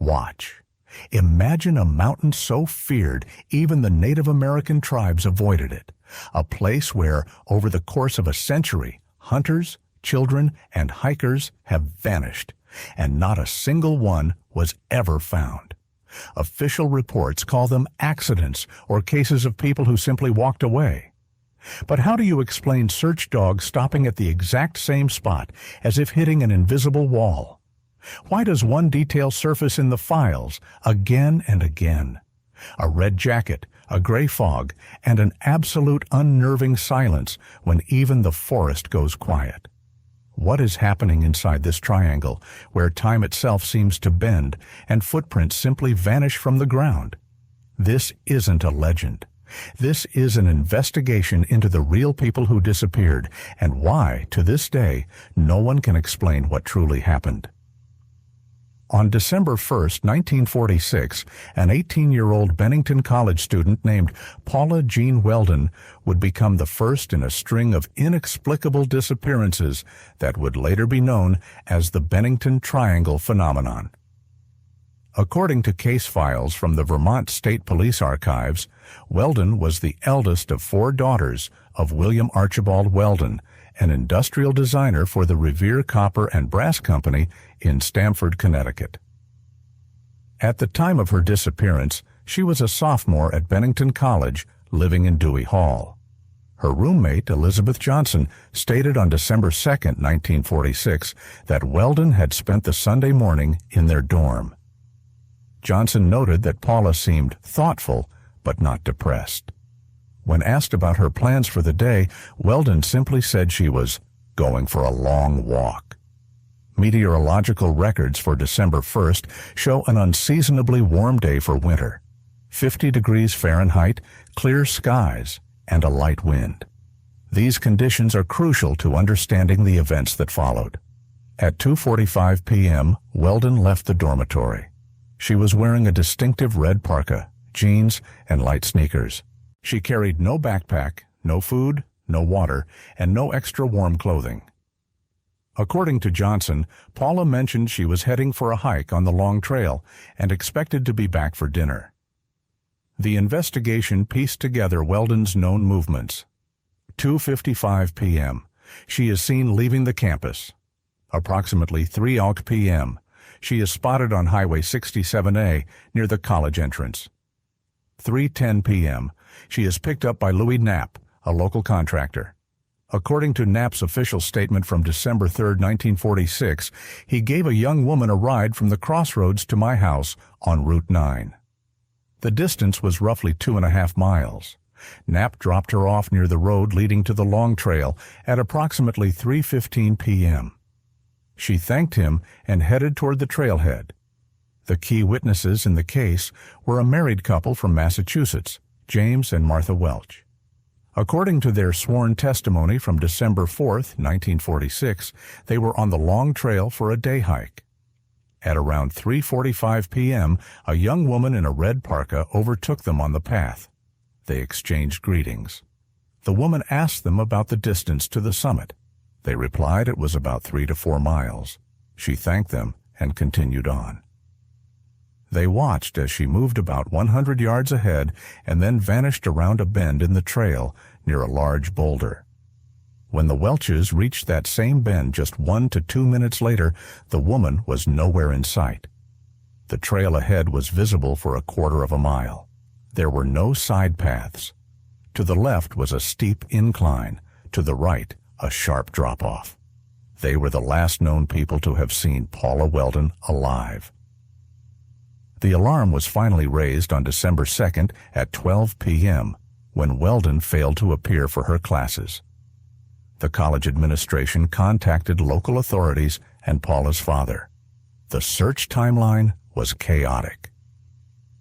Watch. Imagine a mountain so feared even the Native American tribes avoided it. A place where, over the course of a century, hunters, children, and hikers have vanished, and not a single one was ever found. Official reports call them accidents or cases of people who simply walked away. But how do you explain search dogs stopping at the exact same spot, as if hitting an invisible wall? Why does one detail surface in the files again and again? A red jacket, a gray fog, and an absolute unnerving silence when even the forest goes quiet. What is happening inside this triangle, where time itself seems to bend and footprints simply vanish from the ground? This isn't a legend. This is an investigation into the real people who disappeared, and why, to this day, no one can explain what truly happened. On December 1, 1946, an 18-year-old Bennington College student named Paula Jean Welden would become the first in a string of inexplicable disappearances that would later be known as the Bennington Triangle phenomenon. According to case files from the Vermont State Police Archives, Welden was the eldest of 4 daughters of William Archibald Welden, an industrial designer for the Revere Copper and Brass Company in Stamford, Connecticut. At the time of her disappearance, she was a sophomore at Bennington College, living in Dewey Hall. Her roommate, Elizabeth Johnson, stated on December 2, 1946, that Welden had spent the Sunday morning in their dorm. Johnson noted that Paula seemed thoughtful, but not depressed. When asked about her plans for the day, Welden simply said she was going for a long walk. Meteorological records for December 1st show an unseasonably warm day for winter. 50 degrees Fahrenheit, clear skies, and a light wind. These conditions are crucial to understanding the events that followed. At 2:45 p.m., Welden left the dormitory. She was wearing a distinctive red parka, jeans, and light sneakers. She carried no backpack, no food, no water, and no extra warm clothing. According to Johnson, Paula mentioned she was heading for a hike on the long trail and expected to be back for dinner. The investigation pieced together Welden's known movements. 2:55 p.m. She is seen leaving the campus. Approximately 3:00 p.m. She is spotted on Highway 67A near the college entrance. 3:10 p.m. She is picked up by Louis Knapp, a local contractor. According to Knapp's official statement from December 3, 1946, he gave a young woman a ride from the crossroads to my house on Route 9. The distance was roughly 2.5 miles. Knapp dropped her off near the road leading to the long trail at approximately 3:15 p.m. She thanked him and headed toward the trailhead. The key witnesses in the case were a married couple from Massachusetts, James and Martha Welch. According to their sworn testimony from December 4, 1946, they were on the long trail for a day hike. At around 3:45 p.m., a young woman in a red parka overtook them on the path. They exchanged greetings. The woman asked them about the distance to the summit. They replied it was about 3 to 4 miles. She thanked them and continued on. They watched as she moved about 100 yards ahead and then vanished around a bend in the trail near a large boulder. When the Welches reached that same bend just 1 to 2 minutes later, the woman was nowhere in sight. The trail ahead was visible for a quarter of a mile. There were no side paths. To the left was a steep incline, to the right a sharp drop-off. They were the last known people to have seen Paula Welden alive. The alarm was finally raised on December 2nd at 12 p.m. when Welden failed to appear for her classes. The college administration contacted local authorities and Paula's father. The search timeline was chaotic.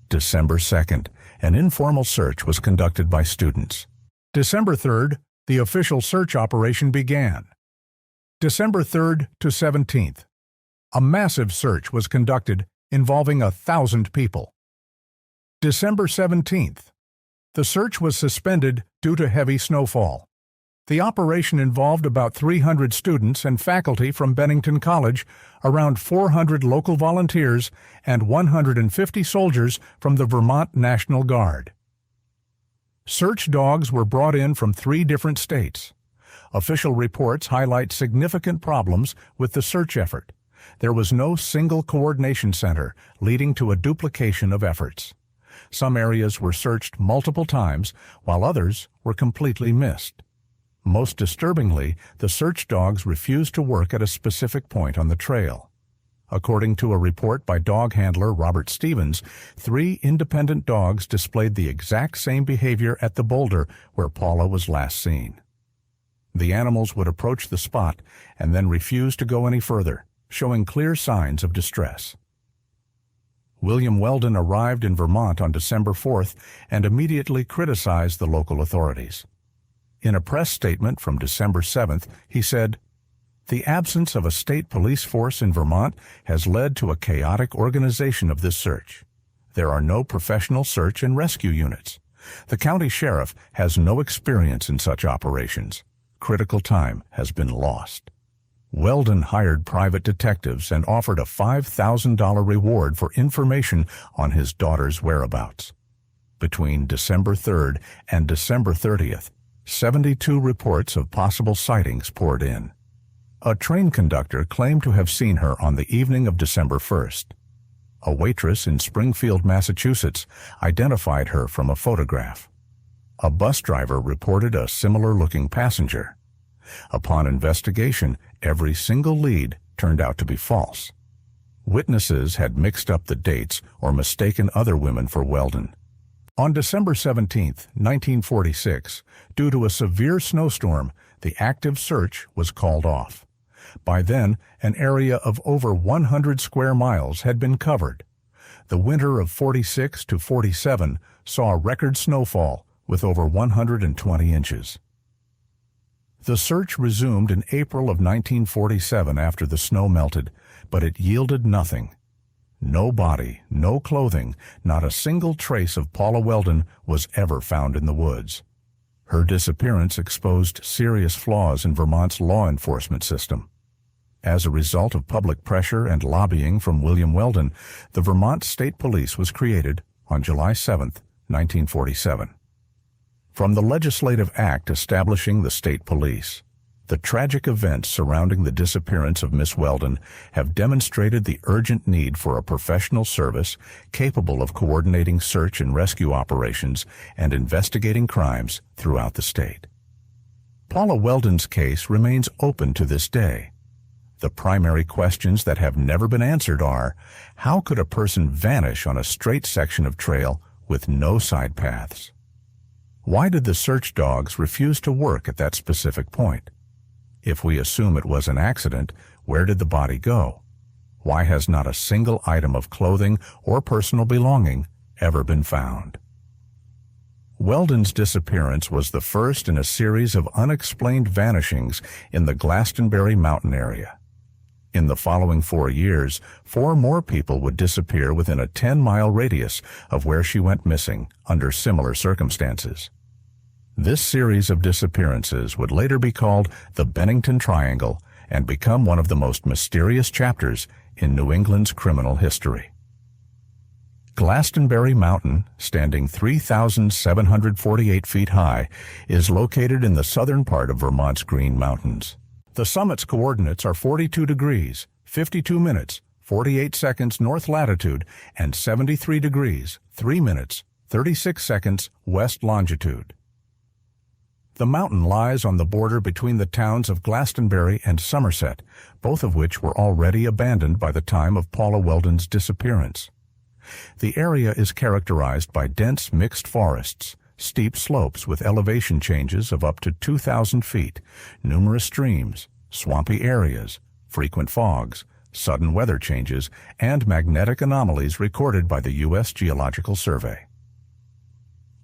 December 2nd, an informal search was conducted by students. December 3rd, the official search operation began. December 3rd to 17th, a massive search was conducted involving 1,000 people. December 17th, the search was suspended due to heavy snowfall. The operation involved about 300 students and faculty from Bennington College, around 400 local volunteers, and 150 soldiers from the Vermont National Guard. Search dogs were brought in from 3 different states. Official reports highlight significant problems with the search effort. There was no single coordination center, leading to a duplication of efforts. Some areas were searched multiple times, while others were completely missed. Most disturbingly, the search dogs refused to work at a specific point on the trail. According to a report by dog handler Robert Stevens, 3 independent dogs displayed the exact same behavior at the boulder where Paula was last seen. The animals would approach the spot and then refuse to go any further, showing clear signs of distress. William Welden arrived in Vermont on December 4th and immediately criticized the local authorities. In a press statement from December 7th, he said, "The absence of a state police force in Vermont has led to a chaotic organization of this search. There are no professional search and rescue units. The county sheriff has no experience in such operations. Critical time has been lost." Welden hired private detectives and offered a $5,000 reward for information on his daughter's whereabouts. Between December 3rd and December 30th, 72 reports of possible sightings poured in. A train conductor claimed to have seen her on the evening of December 1st. A waitress in Springfield, Massachusetts, identified her from a photograph. A bus driver reported a similar-looking passenger. Upon investigation, every single lead turned out to be false. Witnesses had mixed up the dates or mistaken other women for Welden. On December 17, 1946, due to a severe snowstorm, the active search was called off. By then, an area of over 100 square miles had been covered. The winter of 46 to 47 saw record snowfall with over 120 inches. The search resumed in April of 1947 after the snow melted, but it yielded nothing. No body, no clothing, not a single trace of Paula Welden was ever found in the woods. Her disappearance exposed serious flaws in Vermont's law enforcement system. As a result of public pressure and lobbying from William Welden, the Vermont State Police was created on July 7, 1947. From the legislative act establishing the state police, the tragic events surrounding the disappearance of Miss Welden have demonstrated the urgent need for a professional service capable of coordinating search and rescue operations and investigating crimes throughout the state. Paula Welden's case remains open to this day. The primary questions that have never been answered are, how could a person vanish on a straight section of trail with no side paths? Why did the search dogs refuse to work at that specific point? If we assume it was an accident, where did the body go? Why has not a single item of clothing or personal belonging ever been found? Welden's disappearance was the first in a series of unexplained vanishings in the Glastonbury mountain area. In the following 4 years, 4 more people would disappear within a 10-mile radius of where she went missing under similar circumstances. This series of disappearances would later be called the Bennington Triangle and become one of the most mysterious chapters in New England's criminal history. Glastonbury Mountain, standing 3,748 feet high, is located in the southern part of Vermont's Green Mountains. The summit's coordinates are 42 degrees, 52 minutes, 48 seconds north latitude and 73 degrees, 3 minutes, 36 seconds west longitude. The mountain lies on the border between the towns of Glastonbury and Somerset, both of which were already abandoned by the time of Paula Welden's disappearance. The area is characterized by dense mixed forests, steep slopes with elevation changes of up to 2,000 feet, numerous streams, swampy areas, frequent fogs, sudden weather changes, and magnetic anomalies recorded by the U.S. Geological Survey.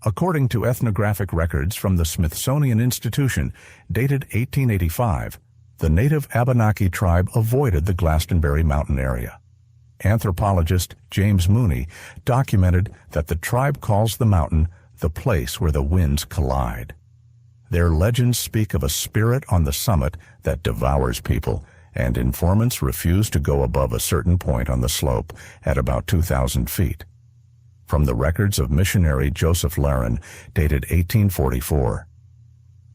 According to ethnographic records from the Smithsonian Institution, dated 1885, the native Abenaki tribe avoided the Glastonbury mountain area. Anthropologist James Mooney documented that the tribe calls the mountain the place where the winds collide. Their legends speak of a spirit on the summit that devours people, and informants refuse to go above a certain point on the slope at about 2,000 feet. From the records of missionary Joseph Larin, dated 1844.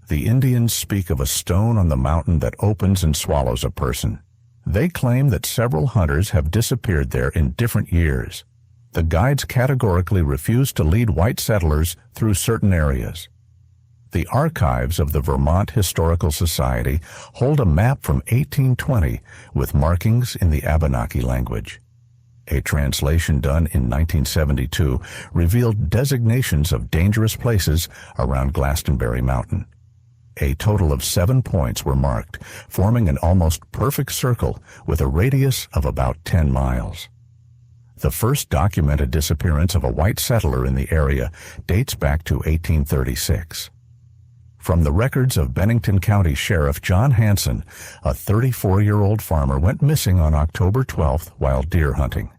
The Indians speak of a stone on the mountain that opens and swallows a person. They claim that several hunters have disappeared there in different years. The guides categorically refuse to lead white settlers through certain areas. The archives of the Vermont Historical Society hold a map from 1820 with markings in the Abenaki language. A translation done in 1972 revealed designations of dangerous places around Glastonbury Mountain. A total of 7 points were marked, forming an almost perfect circle with a radius of about 10 miles. The first documented disappearance of a white settler in the area dates back to 1836. From the records of Bennington County Sheriff John Hanson, a 34-year-old farmer went missing on October 12th while deer hunting.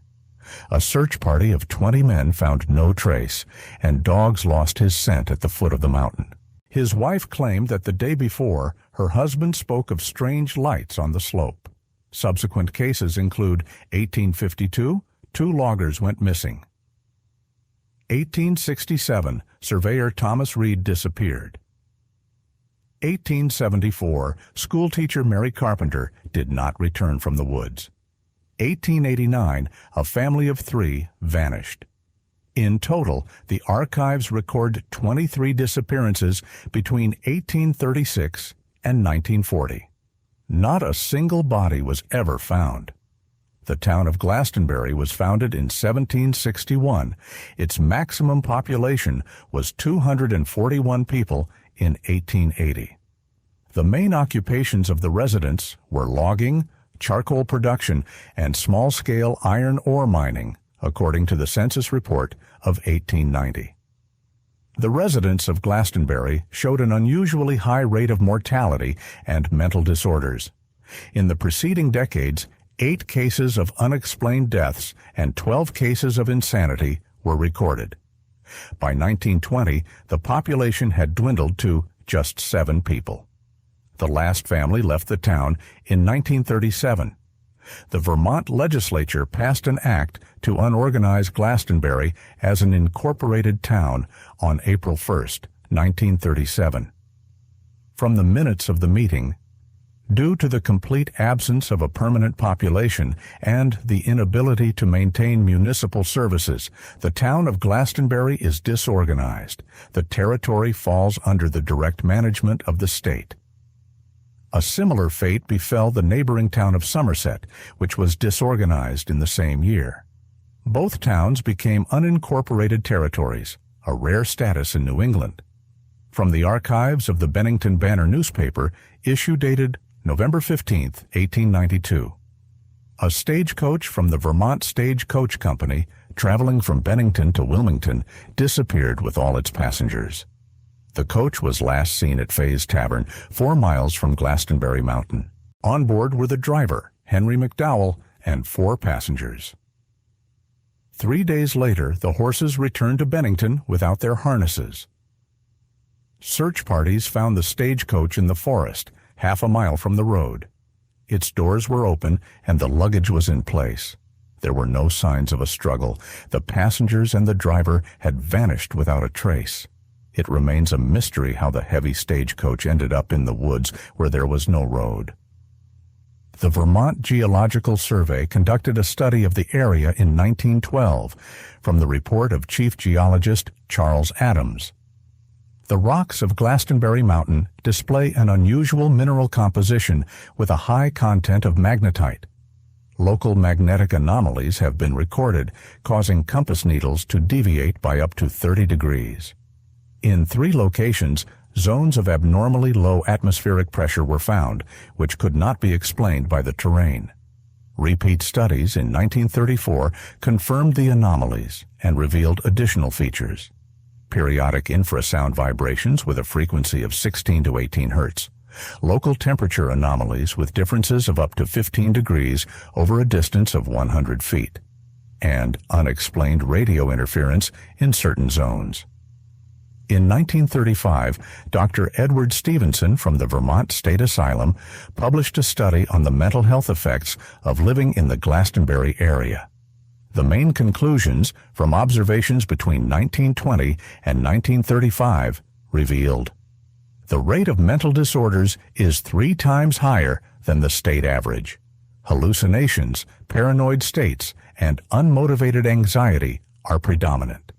A search party of 20 men found no trace, and dogs lost his scent at the foot of the mountain. His wife claimed that the day before, her husband spoke of strange lights on the slope. Subsequent cases include 1852, 2 loggers went missing. 1867, surveyor Thomas Reed disappeared. 1874, schoolteacher Mary Carpenter did not return from the woods. 1889, a family of 3 vanished. In total, the archives record 23 disappearances between 1836 and 1940. Not a single body was ever found. The town of Glastonbury was founded in 1761. Its maximum population was 241 people in 1880. The main occupations of the residents were logging, charcoal production, and small-scale iron ore mining, according to the census report of 1890. The residents of Glastonbury showed an unusually high rate of mortality and mental disorders. In the preceding decades, 8 cases of unexplained deaths and 12 cases of insanity were recorded. By 1920, the population had dwindled to just 7 people. The last family left the town in 1937. The Vermont legislature passed an act to unorganize Glastonbury as an incorporated town on April 1, 1937. From the minutes of the meeting, due to the complete absence of a permanent population and the inability to maintain municipal services, the town of Glastonbury is disorganized. The territory falls under the direct management of the state. A similar fate befell the neighboring town of Somerset, which was disorganized in the same year. Both towns became unincorporated territories, a rare status in New England. From the archives of the Bennington Banner newspaper, issue dated November 15, 1892. A stagecoach from the Vermont Stagecoach Company, traveling from Bennington to Wilmington, disappeared with all its passengers. The coach was last seen at Fay's Tavern, 4 miles from Glastonbury Mountain. On board were the driver, Henry McDowell, and 4 passengers. 3 days later, the horses returned to Bennington without their harnesses. Search parties found the stagecoach in the forest, half a mile from the road. Its doors were open and the luggage was in place. There were no signs of a struggle. The passengers and the driver had vanished without a trace. It remains a mystery how the heavy stagecoach ended up in the woods where there was no road. The Vermont Geological Survey conducted a study of the area in 1912 from the report of Chief Geologist Charles Adams. The rocks of Glastonbury Mountain display an unusual mineral composition with a high content of magnetite. Local magnetic anomalies have been recorded, causing compass needles to deviate by up to 30 degrees. In 3 locations, zones of abnormally low atmospheric pressure were found, which could not be explained by the terrain. Repeat studies in 1934 confirmed the anomalies and revealed additional features. Periodic infrasound vibrations with a frequency of 16 to 18 Hz, local temperature anomalies with differences of up to 15 degrees over a distance of 100 feet, and unexplained radio interference in certain zones. In 1935, Dr. Edward Stevenson from the Vermont State Asylum published a study on the mental health effects of living in the Glastonbury area. The main conclusions from observations between 1920 and 1935 revealed the rate of mental disorders is 3 times higher than the state average. Hallucinations, paranoid states, and unmotivated anxiety are predominant.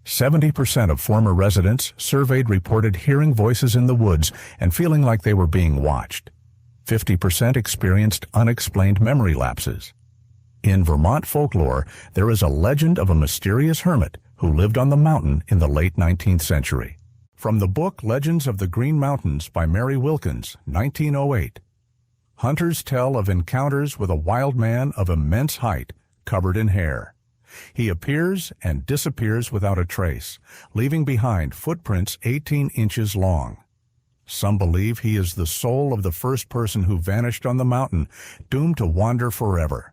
70% of former residents surveyed reported hearing voices in the woods and feeling like they were being watched. 50% experienced unexplained memory lapses. In Vermont folklore, there is a legend of a mysterious hermit who lived on the mountain in the late 19th century. From the book Legends of the Green Mountains by Mary Wilkins, 1908, hunters tell of encounters with a wild man of immense height, covered in hair. He appears and disappears without a trace, leaving behind footprints 18 inches long. Some believe he is the soul of the first person who vanished on the mountain, doomed to wander forever.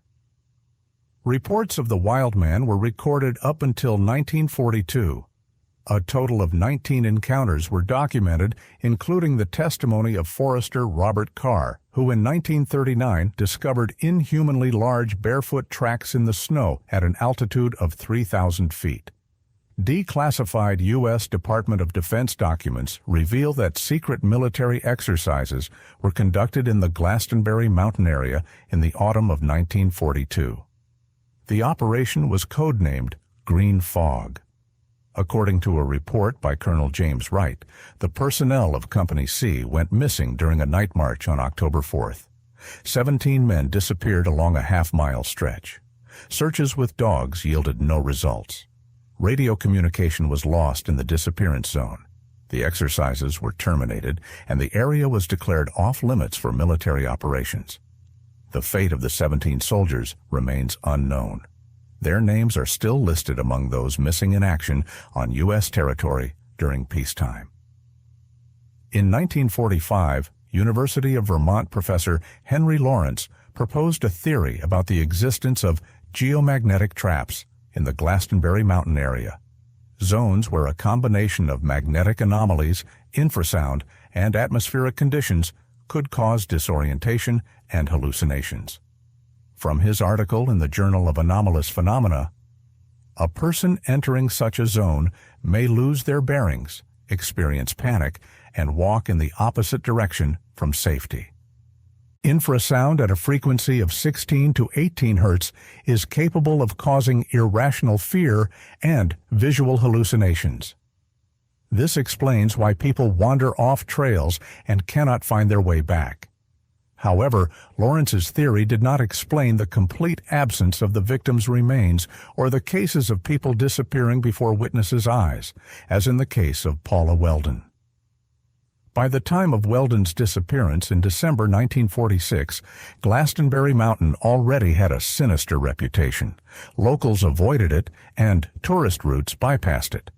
Reports of the wild man were recorded up until 1942. A total of 19 encounters were documented, including the testimony of forester Robert Carr, who in 1939 discovered inhumanly large barefoot tracks in the snow at an altitude of 3,000 feet. Declassified U.S. Department of Defense documents reveal that secret military exercises were conducted in the Glastonbury mountain area in the autumn of 1942. The operation was codenamed Green Fog. According to a report by Colonel James Wright, the personnel of Company C went missing during a night march on October 4th. 17 men disappeared along a half-mile stretch. Searches with dogs yielded no results. Radio communication was lost in the disappearance zone. The exercises were terminated, and the area was declared off-limits for military operations. The fate of the 17 soldiers remains unknown. Their names are still listed among those missing in action on U.S. territory during peacetime. In 1945, University of Vermont professor Henry Lawrence proposed a theory about the existence of geomagnetic traps in the Glastonbury mountain area, zones where a combination of magnetic anomalies, infrasound, and atmospheric conditions could cause disorientation and hallucinations. From his article in the Journal of Anomalous Phenomena, a person entering such a zone may lose their bearings, experience panic, and walk in the opposite direction from safety. Infrasound at a frequency of 16 to 18 Hz is capable of causing irrational fear and visual hallucinations. This explains why people wander off trails and cannot find their way back. However, Lawrence's theory did not explain the complete absence of the victim's remains or the cases of people disappearing before witnesses' eyes, as in the case of Paula Welden. By the time of Welden's disappearance in December 1946, Glastonbury Mountain already had a sinister reputation. Locals avoided it, and tourist routes bypassed it.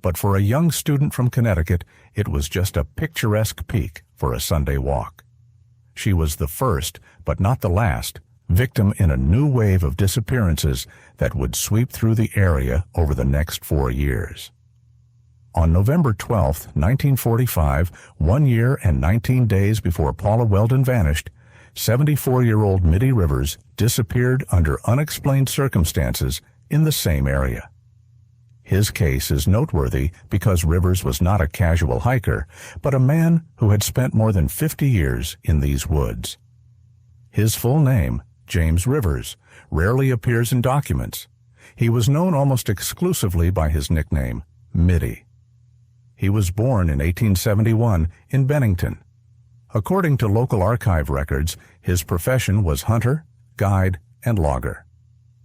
But for a young student from Connecticut, it was just a picturesque peak for a Sunday walk. She was the first, but not the last, victim in a new wave of disappearances that would sweep through the area over the next 4 years. On November 12, 1945, 1 year and 19 days before Paula Welden vanished, 74-year-old Mitty Rivers disappeared under unexplained circumstances in the same area. His case is noteworthy because Rivers was not a casual hiker, but a man who had spent more than 50 years in these woods. His full name, James Rivers, rarely appears in documents. He was known almost exclusively by his nickname, Mitty. He was born in 1871 in Bennington. According to local archive records, his profession was hunter, guide, and logger.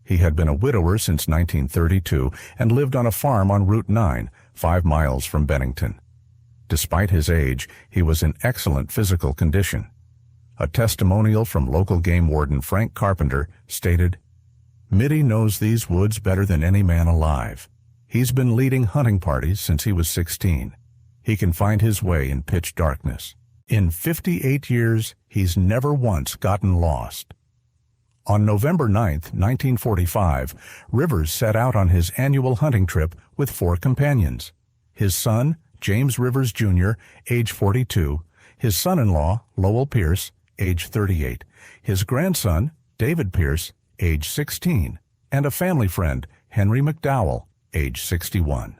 He had been a widower since 1932 and lived on a farm on Route 9, 5 miles from Bennington. Despite his age, he was in excellent physical condition. A testimonial from local game warden Frank Carpenter stated, "Mitty knows these woods better than any man alive. He's been leading hunting parties since he was 16. He can find his way in pitch darkness. In 58 years, he's never once gotten lost." On November 9, 1945, Rivers set out on his annual hunting trip with 4 companions. his son, James Rivers Jr., age 42, his son-in-law, Lowell Pierce, age 38, his grandson, David Pierce, age 16, and a family friend, Henry McDowell, age 61.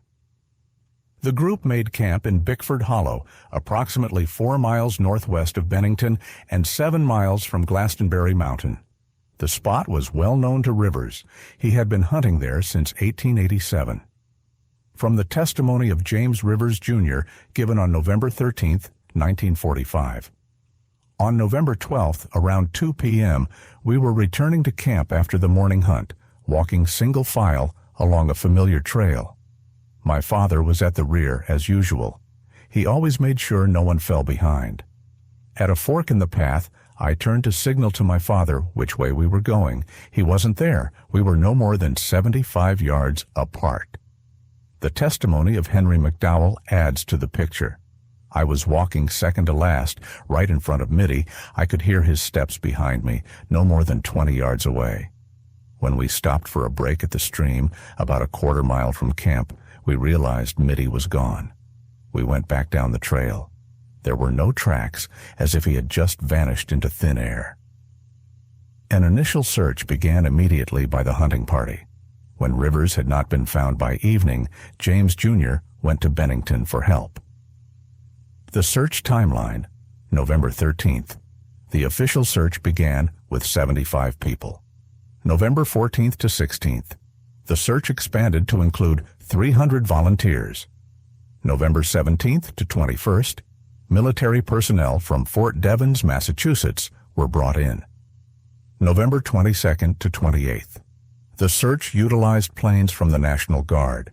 The group made camp in Bickford Hollow, approximately 4 miles northwest of Bennington and 7 miles from Glastonbury Mountain. The spot was well known to Rivers. He had been hunting there since 1887. From the testimony of James Rivers Jr., given on November 13, 1945. On November 12th, around 2 p.m., we were returning to camp after the morning hunt, walking single file along a familiar trail. My father was at the rear, as usual. He always made sure no one fell behind. At a fork in the path, I turned to signal to my father which way we were going. He wasn't there. We were no more than 75 yards apart. The testimony of Henry McDowell adds to the picture. I was walking second to last, right in front of Mitty. I could hear his steps behind me, no more than 20 yards away. When we stopped for a break at the stream, about a quarter mile from camp, we realized Mitty was gone. We went back down the trail. There were no tracks, as if he had just vanished into thin air. An initial search began immediately by the hunting party. When Rivers had not been found by evening, James Jr. went to Bennington for help. The search timeline, November 13th. The official search began with 75 people. November 14th to 16th. The search expanded to include 300 volunteers. November 17th to 21st. Military personnel from Fort Devens, Massachusetts, were brought in. November 22nd to 28th. The search utilized planes from the National Guard.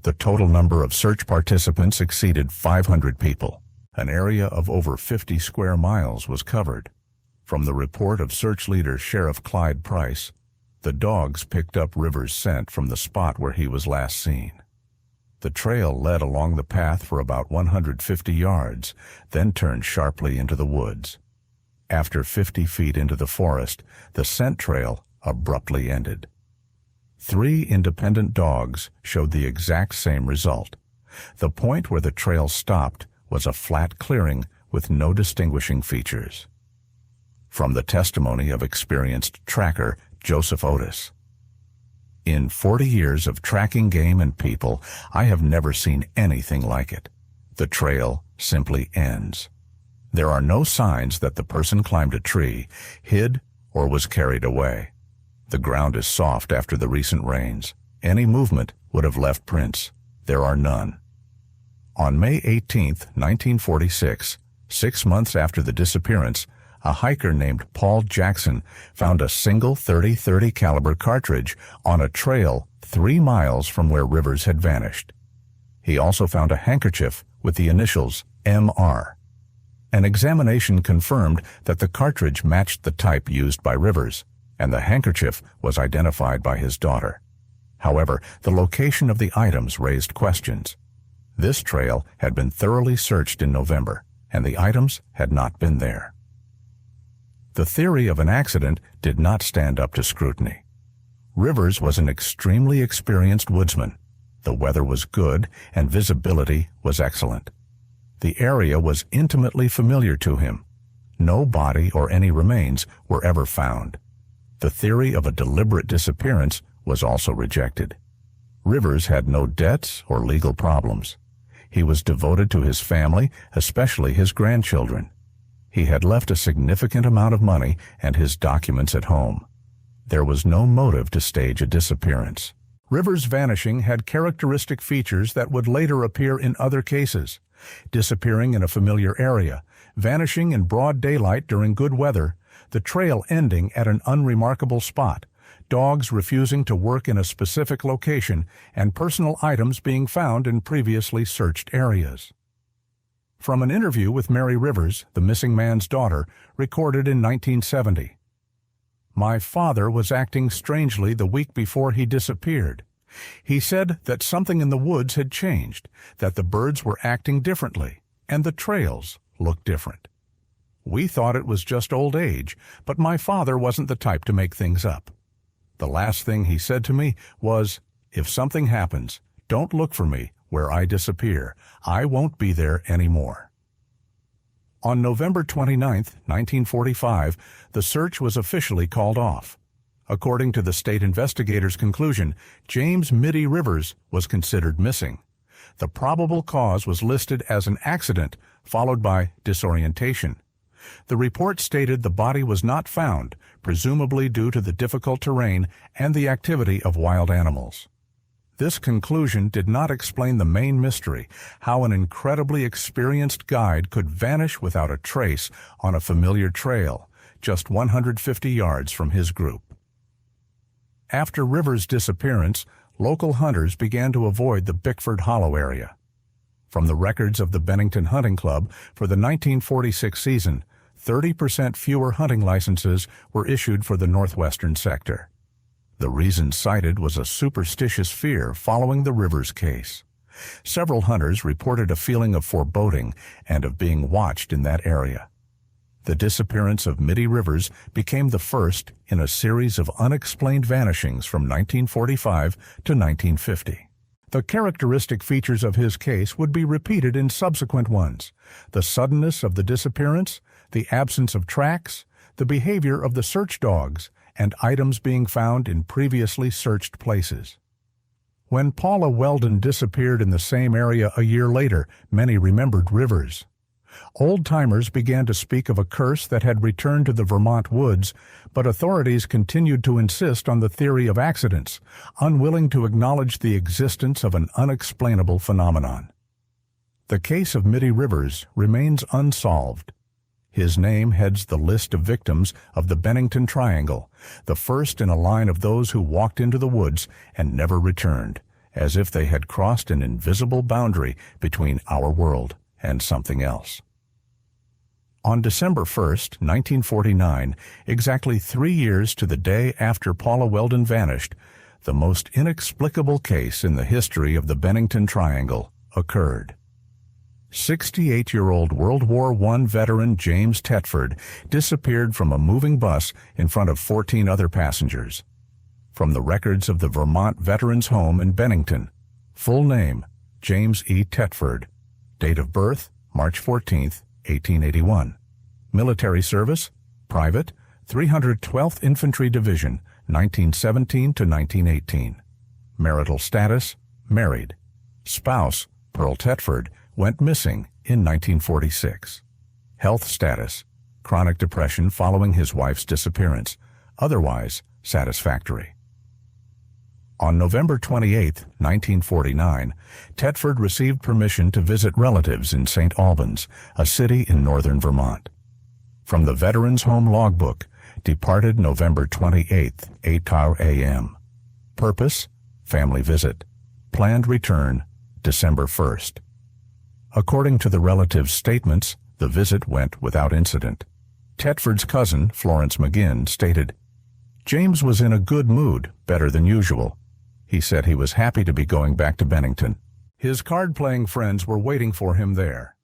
The total number of search participants exceeded 500 people. An area of over 50 square miles was covered. From the report of search leader Sheriff Clyde Price, the dogs picked up Rivers' scent from the spot where he was last seen. The trail led along the path for about 150 yards, then turned sharply into the woods. After 50 feet into the forest, the scent trail abruptly ended. 3 independent dogs showed the exact same result. The point where the trail stopped was a flat clearing with no distinguishing features. From the testimony of experienced tracker Joseph Otis. In 40 years of tracking game and people, I have never seen anything like it. The trail simply ends. There are no signs that the person climbed a tree, hid, or was carried away. The ground is soft after the recent rains. Any movement would have left prints. There are none. On May 18, 1946, 6 months after the disappearance, a hiker named Paul Jackson found a single .30-30 caliber cartridge on a trail 3 miles from where Rivers had vanished. He also found a handkerchief with the initials MR. An examination confirmed that the cartridge matched the type used by Rivers, and the handkerchief was identified by his daughter. However, the location of the items raised questions. This trail had been thoroughly searched in November, and the items had not been there. The theory of an accident did not stand up to scrutiny. Rivers was an extremely experienced woodsman. The weather was good and visibility was excellent. The area was intimately familiar to him. No body or any remains were ever found. The theory of a deliberate disappearance was also rejected. Rivers had no debts or legal problems. He was devoted to his family, especially his grandchildren. He had left a significant amount of money and his documents at home. There was no motive to stage a disappearance. Rivers' vanishing had characteristic features that would later appear in other cases. Disappearing in a familiar area, vanishing in broad daylight during good weather, the trail ending at an unremarkable spot, dogs refusing to work in a specific location, and personal items being found in previously searched areas. From an interview with Mary Rivers, the missing man's daughter, recorded in 1970. My father was acting strangely the week before he disappeared. He said that something in the woods had changed, that the birds were acting differently, and the trails looked different. We thought it was just old age, but my father wasn't the type to make things up. The last thing he said to me was, "If something happens, don't look for me, where I disappear. I won't be there anymore. On November 29, 1945, the search was officially called off. According to the state investigators' conclusion, James "Mitty" Rivers was considered missing. The probable cause was listed as an accident, followed by disorientation. The report stated the body was not found, presumably due to the difficult terrain and the activity of wild animals. This conclusion did not explain the main mystery, how an incredibly experienced guide could vanish without a trace on a familiar trail, just 150 yards from his group. After Rivers' disappearance, local hunters began to avoid the Bickford Hollow area. From the records of the Bennington Hunting Club for the 1946 season, 30% fewer hunting licenses were issued for the northwestern sector. The reason cited was a superstitious fear following the Rivers case. Several hunters reported a feeling of foreboding and of being watched in that area. The disappearance of Mitty Rivers became the first in a series of unexplained vanishings from 1945 to 1950. The characteristic features of his case would be repeated in subsequent ones: the suddenness of the disappearance, the absence of tracks, the behavior of the search dogs, and items being found in previously searched places. When Paula Welden disappeared in the same area a year later, many remembered Rivers. Old-timers began to speak of a curse that had returned to the Vermont woods, but authorities continued to insist on the theory of accidents, unwilling to acknowledge the existence of an unexplainable phenomenon. The case of Mitty Rivers remains unsolved. His name heads the list of victims of the Bennington Triangle, the first in a line of those who walked into the woods and never returned, as if they had crossed an invisible boundary between our world and something else. On December 1, 1949, exactly 3 years to the day after Paula Welden vanished, the most inexplicable case in the history of the Bennington Triangle occurred. 68-year-old World War I veteran James Tetford disappeared from a moving bus in front of 14 other passengers. From the records of the Vermont Veterans Home in Bennington, full name, James E. Tetford. Date of birth, March 14, 1881. Military service, private, 312th Infantry Division, 1917 to 1918. Marital status, married. Spouse, Pearl Tetford, went missing in 1946. Health status, chronic depression following his wife's disappearance, otherwise satisfactory. On November 28, 1949, Tetford received permission to visit relatives in St. Albans, a city in northern Vermont. From the Veterans Home Logbook, departed November 28, 8 a.m. Purpose, family visit. Planned return, December 1st. According to the relatives' statements, the visit went without incident. Tetford's cousin, Florence McGinn, stated, "James was in a good mood, better than usual. He said he was happy to be going back to Bennington. His card-playing friends were waiting for him there."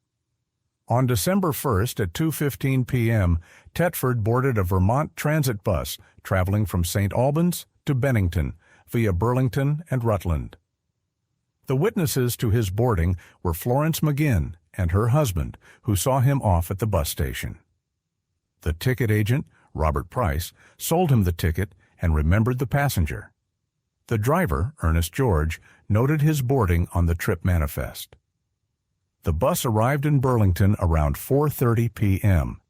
On December 1st at 2:15 p.m., Tetford boarded a Vermont transit bus traveling from St. Albans to Bennington via Burlington and Rutland. The witnesses to his boarding were Florence McGinn and her husband, who saw him off at the bus station. The ticket agent, Robert Price, sold him the ticket and remembered the passenger. The driver, Ernest George, noted his boarding on the trip manifest. The bus arrived in Burlington around 4:30 p.m.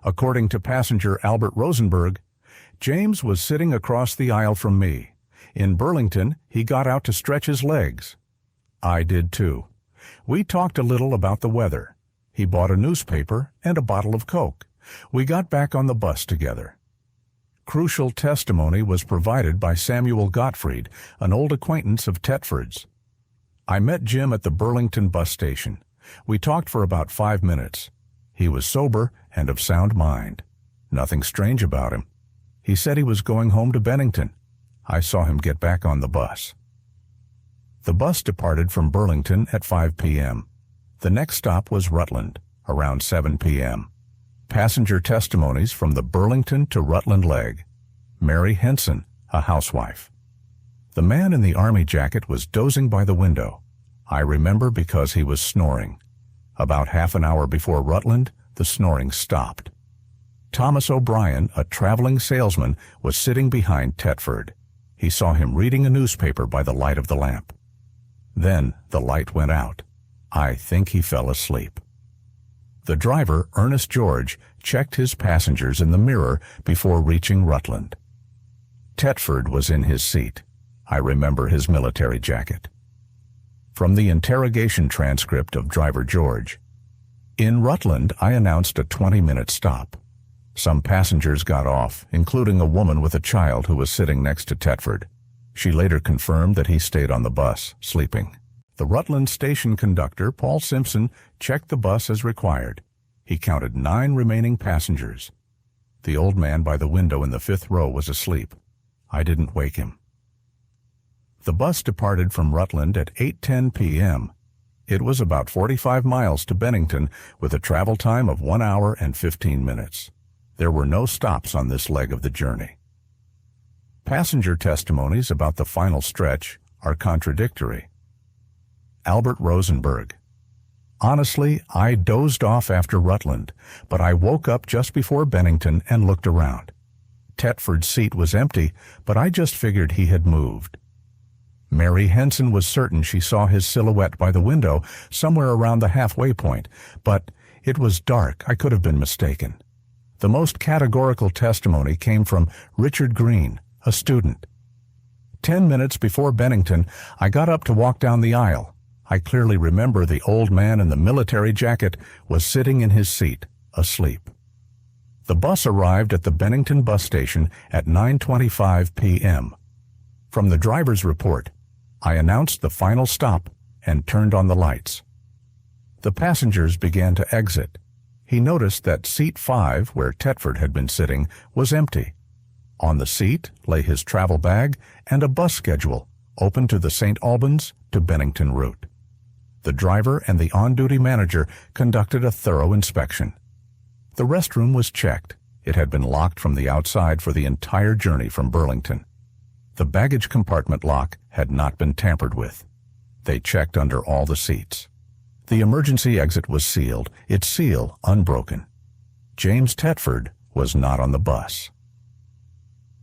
According to passenger Albert Rosenberg, "James was sitting across the aisle from me. In Burlington, he got out to stretch his legs. I did too. We talked a little about the weather. He bought a newspaper and a bottle of Coke. We got back on the bus together." Crucial testimony was provided by Samuel Gottfried, an old acquaintance of Tetford's. "I met Jim at the Burlington bus station. We talked for about 5 minutes. He was sober and of sound mind. Nothing strange about him. He said he was going home to Bennington. I saw him get back on the bus." The bus departed from Burlington at 5 p.m. The next stop was Rutland, around 7 p.m. Passenger testimonies from the Burlington to Rutland leg. Mary Henson, a housewife. "The man in the army jacket was dozing by the window. I remember because he was snoring. About half an hour before Rutland, the snoring stopped. Thomas O'Brien, a traveling salesman, was sitting behind Tetford. He saw him reading a newspaper by the light of the lamp. Then the light went out. I think he fell asleep. The driver, Ernest George, checked his passengers in the mirror before reaching Rutland. Tetford was in his seat. I remember his military jacket. From the interrogation transcript of driver George. In Rutland, I announced a 20-minute stop. Some passengers got off, including a woman with a child who was sitting next to Tetford. She later confirmed that he stayed on the bus, sleeping. The Rutland station conductor, Paul Simpson, checked the bus as required. He counted 9 remaining passengers. The old man by the window in the 5th row was asleep. I didn't wake him. The bus departed from Rutland at 8:10 p.m. It was about 45 miles to Bennington with a travel time of 1 hour and 15 minutes. There were no stops on this leg of the journey. Passenger testimonies about the final stretch are contradictory. Albert Rosenberg. Honestly, I dozed off after Rutland, but I woke up just before Bennington and looked around. Tetford's seat was empty, but I just figured he had moved. Mary Henson was certain she saw his silhouette by the window somewhere around the halfway point, but it was dark. I could have been mistaken. The most categorical testimony came from Richard Green, a student. 10 minutes before Bennington, I got up to walk down the aisle. I clearly remember the old man in the military jacket was sitting in his seat, asleep. The bus arrived at the Bennington bus station at 9:25 p.m. From the driver's report, I announced the final stop and turned on the lights. The passengers began to exit. He noticed that seat 5, where Tetford had been sitting, was empty. On the seat lay his travel bag and a bus schedule open to the St. Albans to Bennington route. The driver and the on-duty manager conducted a thorough inspection. The restroom was checked. It had been locked from the outside for the entire journey from Burlington. The baggage compartment lock had not been tampered with. They checked under all the seats. The emergency exit was sealed, its seal unbroken. James Tetford was not on the bus.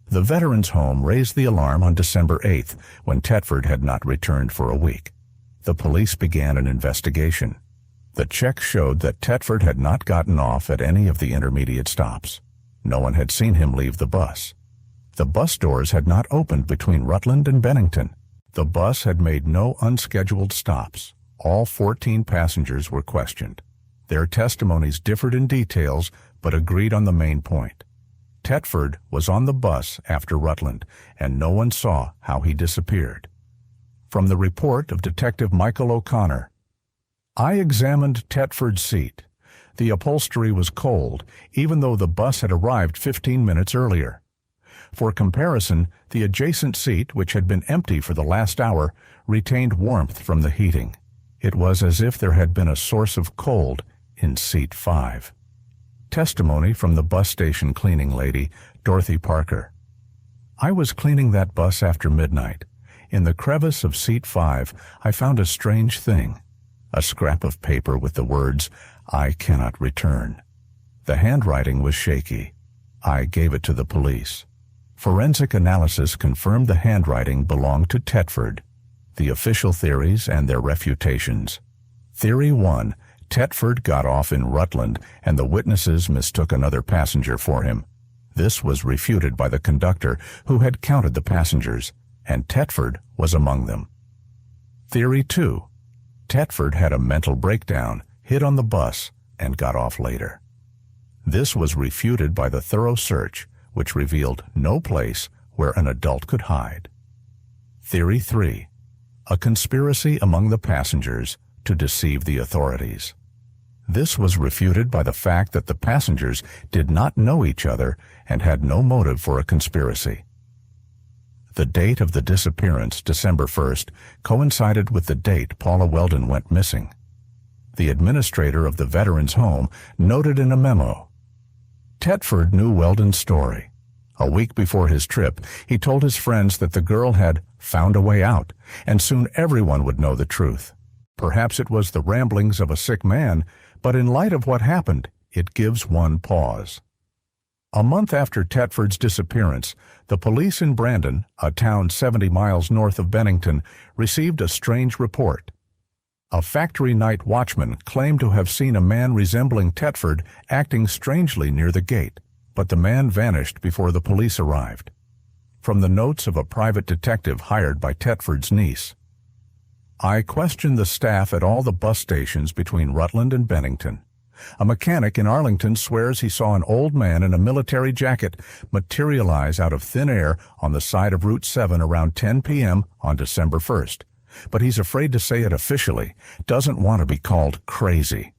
The Veterans Home raised the alarm on December 8th when Tetford had not returned for a week. The police began an investigation. The check showed that Tetford had not gotten off at any of the intermediate stops. No one had seen him leave the bus. The bus doors had not opened between Rutland and Bennington. The bus had made no unscheduled stops. All 14 passengers were questioned. Their testimonies differed in details, but agreed on the main point. Tetford was on the bus after Rutland, and no one saw how he disappeared. From the report of Detective Michael O'Connor, I examined Tetford's seat. The upholstery was cold, even though the bus had arrived 15 minutes earlier. For comparison, the adjacent seat, which had been empty for the last hour, retained warmth from the heating. It was as if there had been a source of cold in seat 5. Testimony from the bus station cleaning lady, Dorothy Parker. I was cleaning that bus after midnight. In the crevice of seat 5, I found a strange thing. A scrap of paper with the words, "I cannot return." The handwriting was shaky. I gave it to the police. Forensic analysis confirmed the handwriting belonged to Tetford. The official theories and their refutations. Theory 1, Tetford got off in Rutland and the witnesses mistook another passenger for him. This was refuted by the conductor who had counted the passengers, and Tetford was among them. Theory 2, Tetford had a mental breakdown, hid on the bus, and got off later. This was refuted by the thorough search, which revealed no place where an adult could hide. Theory 3, a conspiracy among the passengers to deceive the authorities. This was refuted by the fact that the passengers did not know each other and had no motive for a conspiracy. The date of the disappearance, December 1st, coincided with the date Paula Welden went missing. The administrator of the Veterans Home noted in a memo, Tetford knew Welden's story. A week before his trip, he told his friends that the girl had found a way out, and soon everyone would know the truth. Perhaps it was the ramblings of a sick man, but in light of what happened, it gives one pause. A month after Tetford's disappearance, the police in Brandon, a town 70 miles north of Bennington, received a strange report. A factory night watchman claimed to have seen a man resembling Tetford acting strangely near the gate, but the man vanished before the police arrived. From the notes of a private detective hired by Tetford's niece. I questioned the staff at all the bus stations between Rutland and Bennington. A mechanic in Arlington swears he saw an old man in a military jacket materialize out of thin air on the side of Route 7 around 10 p.m. on December 1st. But he's afraid to say it officially, doesn't want to be called crazy.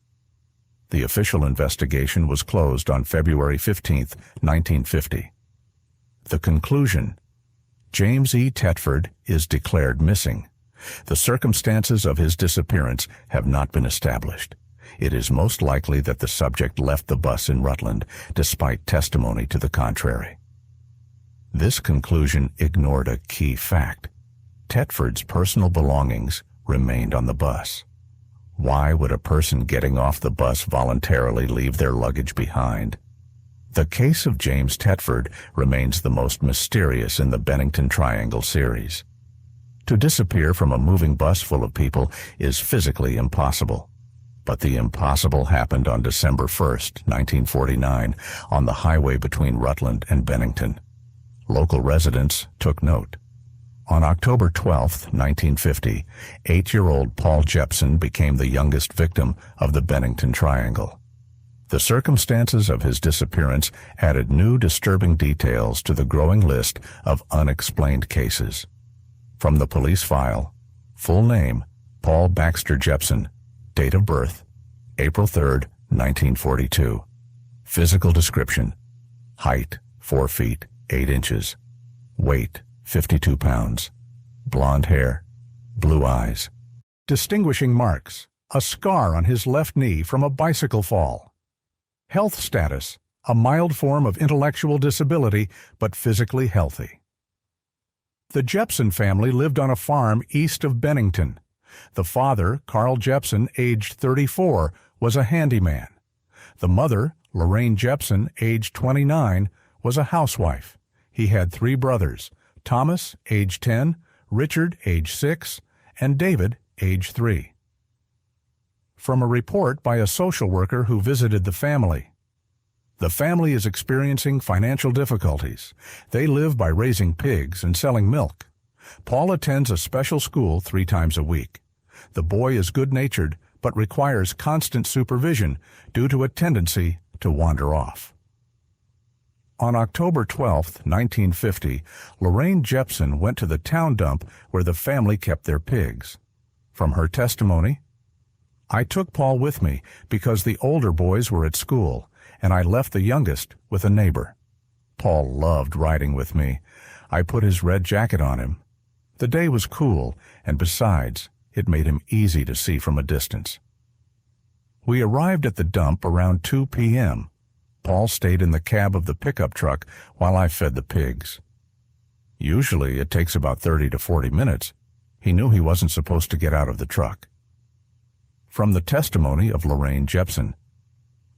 The official investigation was closed on February 15, 1950. The conclusion: James E. Tetford is declared missing. The circumstances of his disappearance have not been established. It is most likely that the subject left the bus in Rutland, despite testimony to the contrary. This conclusion ignored a key fact. Tetford's personal belongings remained on the bus. Why would a person getting off the bus voluntarily leave their luggage behind? The case of James Tetford remains the most mysterious in the Bennington Triangle series. To disappear from a moving bus full of people is physically impossible. But the impossible happened on December 1st, 1949, on the highway between Rutland and Bennington. Local residents took note. On October 12, 1950, 8-year-old Paul Jeppson became the youngest victim of the Bennington Triangle. The circumstances of his disappearance added new disturbing details to the growing list of unexplained cases. From the police file: full name, Paul Baxter Jeppson. Date of birth, April 3, 1942. Physical description: height, 4 feet, 8 inches. Weight, 52 pounds. Blonde hair, blue eyes. Distinguishing marks: a scar on his left knee from a bicycle fall. Health status: a mild form of intellectual disability, but physically healthy. The Jeppson family lived on a farm east of Bennington. The father, Carl Jeppson, aged 34, was a handyman. The mother, Lorraine Jeppson, aged 29, was a housewife. He had 3 brothers: Thomas, age 10, Richard, age 6, and David, age 3. From a report by a social worker who visited the family: the family is experiencing financial difficulties. They live by raising pigs and selling milk. Paul attends a special school 3 times a week. The boy is good-natured, but requires constant supervision due to a tendency to wander off. On October 12, 1950, Lorraine Jeppson went to the town dump where the family kept their pigs. From her testimony: I took Paul with me because the older boys were at school, and I left the youngest with a neighbor. Paul loved riding with me. I put his red jacket on him. The day was cool, and besides, it made him easy to see from a distance. We arrived at the dump around 2 p.m. Paul stayed in the cab of the pickup truck while I fed the pigs. Usually it takes about 30 to 40 minutes. He knew he wasn't supposed to get out of the truck. From the testimony of Lorraine Jeppson: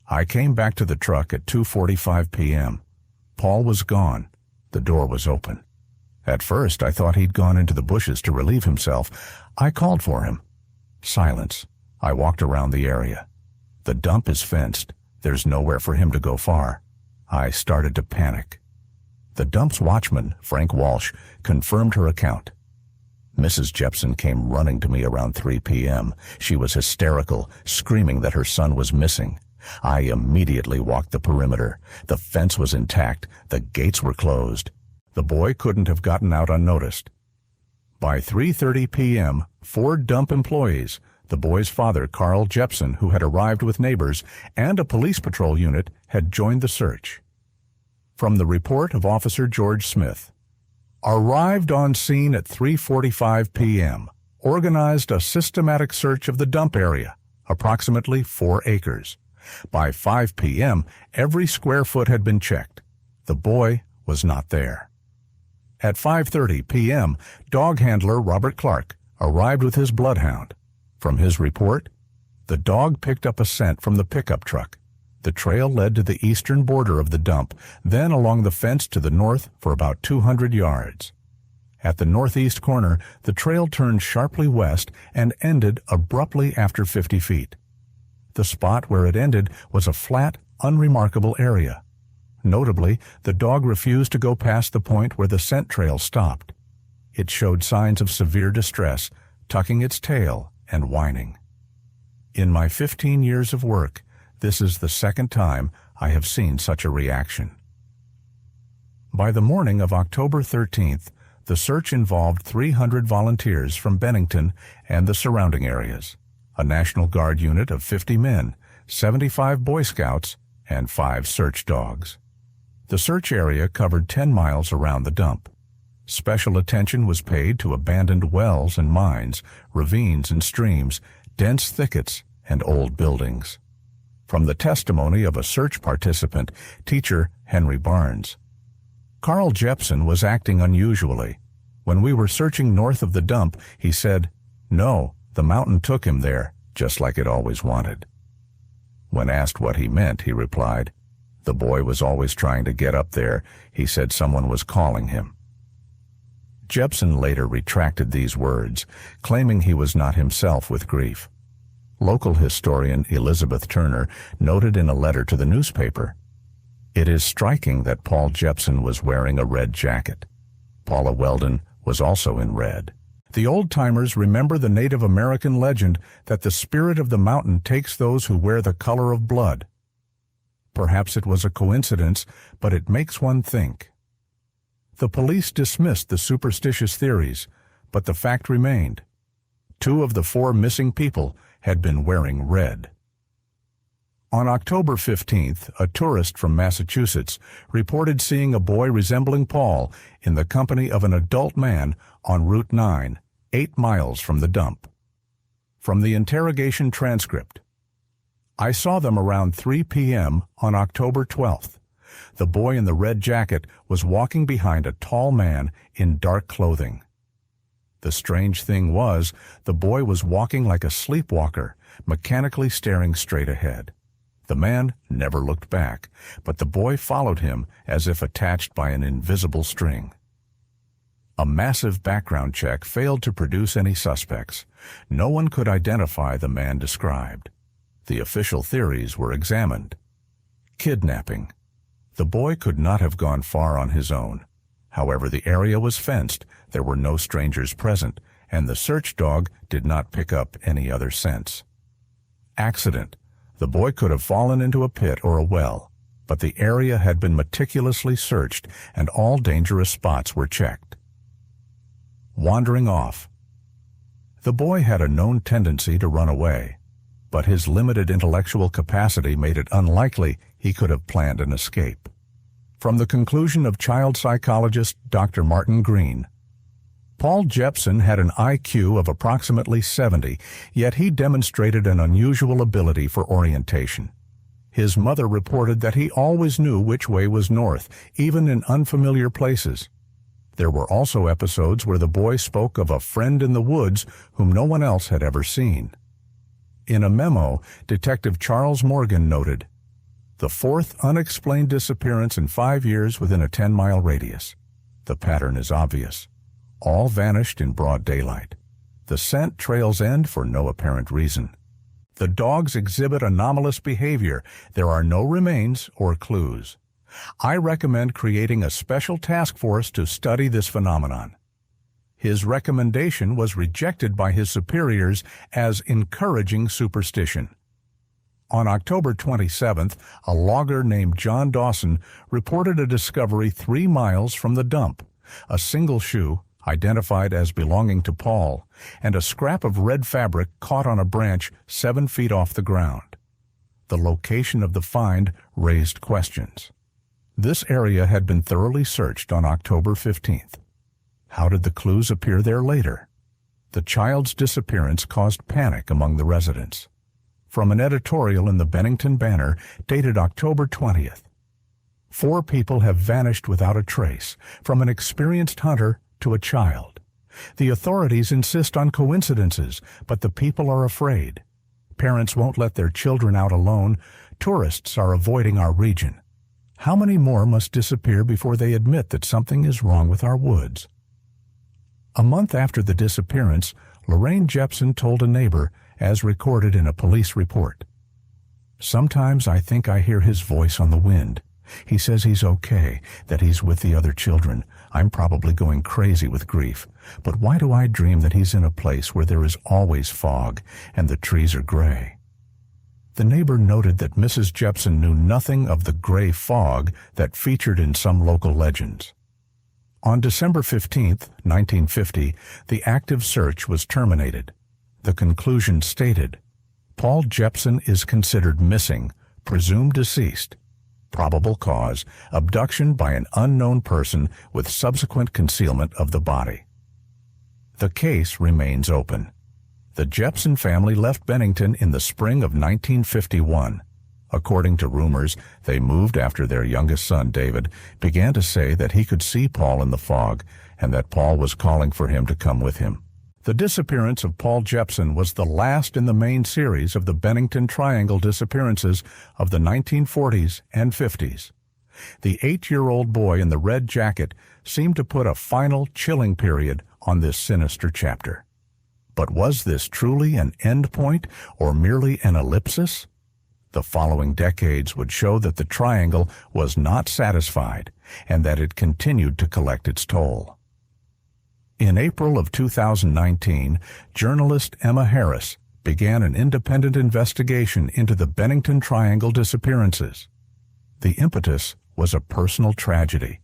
I came back to the truck at 2:45 p.m. Paul was gone. The door was open. At first, I thought he'd gone into the bushes to relieve himself. I called for him. Silence. I walked around the area. The dump is fenced. There's nowhere for him to go far. I started to panic. The dump's watchman, Frank Walsh, confirmed her account. Mrs. Jeppson came running to me around 3 p.m. She was hysterical, screaming that her son was missing. I immediately walked the perimeter. The fence was intact. The gates were closed. The boy couldn't have gotten out unnoticed. By 3:30 p.m., 4 dump employees, the boy's father, Carl Jeppson, who had arrived with neighbors, and a police patrol unit had joined the search. From the report of Officer George Smith: arrived on scene at 3:45 p.m., organized a systematic search of the dump area, approximately 4 acres. By 5 p.m., every square foot had been checked. The boy was not there. At 5:30 p.m., dog handler Robert Clark arrived with his bloodhound. From his report, the dog picked up a scent from the pickup truck. The trail led to the eastern border of the dump, then along the fence to the north for about 200 yards. At the northeast corner, the trail turned sharply west and ended abruptly after 50 feet. The spot where it ended was a flat, unremarkable area. Notably, the dog refused to go past the point where the scent trail stopped. It showed signs of severe distress, tucking its tail and whining. In my 15 years of work, this is the second time I have seen such a reaction. By the morning of October 13th, the search involved 300 volunteers from Bennington and the surrounding areas, a National Guard unit of 50 men, 75 Boy Scouts, and 5 search dogs. The search area covered 10 miles around the dump. Special attention was paid to abandoned wells and mines, ravines and streams, dense thickets, and old buildings. From the testimony of a search participant, teacher Henry Barnes, Carl Jepson was acting unusually. When we were searching north of the dump, he said, "No, the mountain took him there, just like it always wanted." When asked what he meant, he replied, "The boy was always trying to get up there. He said someone was calling him." Jepson later retracted these words, claiming he was not himself with grief. Local historian Elizabeth Turner noted in a letter to the newspaper, "It is striking that Paul Jepson was wearing a red jacket. Paula Welden was also in red." The old-timers remember the Native American legend that the spirit of the mountain takes those who wear the color of blood. Perhaps it was a coincidence, but it makes one think. The police dismissed the superstitious theories, but the fact remained. 2 of the 4 missing people had been wearing red. On October 15th, a tourist from Massachusetts reported seeing a boy resembling Paul in the company of an adult man on Route 9, 8 miles from the dump. From the interrogation transcript, "I saw them around 3 p.m. on October 12th. The boy in the red jacket was walking behind a tall man in dark clothing. The strange thing was, the boy was walking like a sleepwalker, mechanically staring straight ahead. The man never looked back, but the boy followed him as if attached by an invisible string." A massive background check failed to produce any suspects. No one could identify the man described. The official theories were examined. Kidnapping. The boy could not have gone far on his own. However, the area was fenced, there were no strangers present, and the search dog did not pick up any other scents. Accident. The boy could have fallen into a pit or a well, but the area had been meticulously searched and all dangerous spots were checked. Wandering off. The boy had a known tendency to run away, but his limited intellectual capacity made it unlikely he could have planned an escape. From the conclusion of child psychologist Dr. Martin Green, Paul Jepson had an IQ of approximately 70, yet he demonstrated an unusual ability for orientation. His mother reported that he always knew which way was north, even in unfamiliar places. There were also episodes where the boy spoke of a friend in the woods whom no one else had ever seen. In a memo, Detective Charles Morgan noted, "The 4th unexplained disappearance in 5 years within a 10-mile radius. The pattern is obvious. All vanished in broad daylight. The scent trails end for no apparent reason. The dogs exhibit anomalous behavior. There are no remains or clues. I recommend creating a special task force to study this phenomenon." His recommendation was rejected by his superiors as encouraging superstition. On October 27th, a logger named John Dawson reported a discovery 3 miles from the dump, a single shoe, identified as belonging to Paul, and a scrap of red fabric caught on a branch 7 feet off the ground. The location of the find raised questions. This area had been thoroughly searched on October 15th. How did the clues appear there later? The child's disappearance caused panic among the residents. From an editorial in the Bennington Banner dated October 20th, 4 people have vanished without a trace, from an experienced hunter to a child. The authorities insist on coincidences, but the people are afraid. Parents won't let their children out alone. Tourists are avoiding our region. How many more must disappear before they admit that something is wrong with our woods? A month after the disappearance, Lorraine Jepson told a neighbor, as recorded in a police report. "Sometimes I think I hear his voice on the wind. He says he's okay, that he's with the other children. I'm probably going crazy with grief. But why do I dream that he's in a place where there is always fog and the trees are gray?" The neighbor noted that Mrs. Jepson knew nothing of the gray fog that featured in some local legends. On December 15, 1950, the active search was terminated. The conclusion stated, "Paul Jepson is considered missing, presumed deceased. Probable cause, abduction by an unknown person with subsequent concealment of the body." The case remains open. The Jepson family left Bennington in the spring of 1951. According to rumors, they moved after their youngest son, David, began to say that he could see Paul in the fog and that Paul was calling for him to come with him. The disappearance of Paul Jepson was the last in the main series of the Bennington Triangle disappearances of the 1940s and 50s. The 8-year-old boy in the red jacket seemed to put a final chilling period on this sinister chapter. But was this truly an end point or merely an ellipsis? The following decades would show that the triangle was not satisfied and that it continued to collect its toll. In April of 2019, journalist Emma Harris began an independent investigation into the Bennington Triangle disappearances. The impetus was a personal tragedy: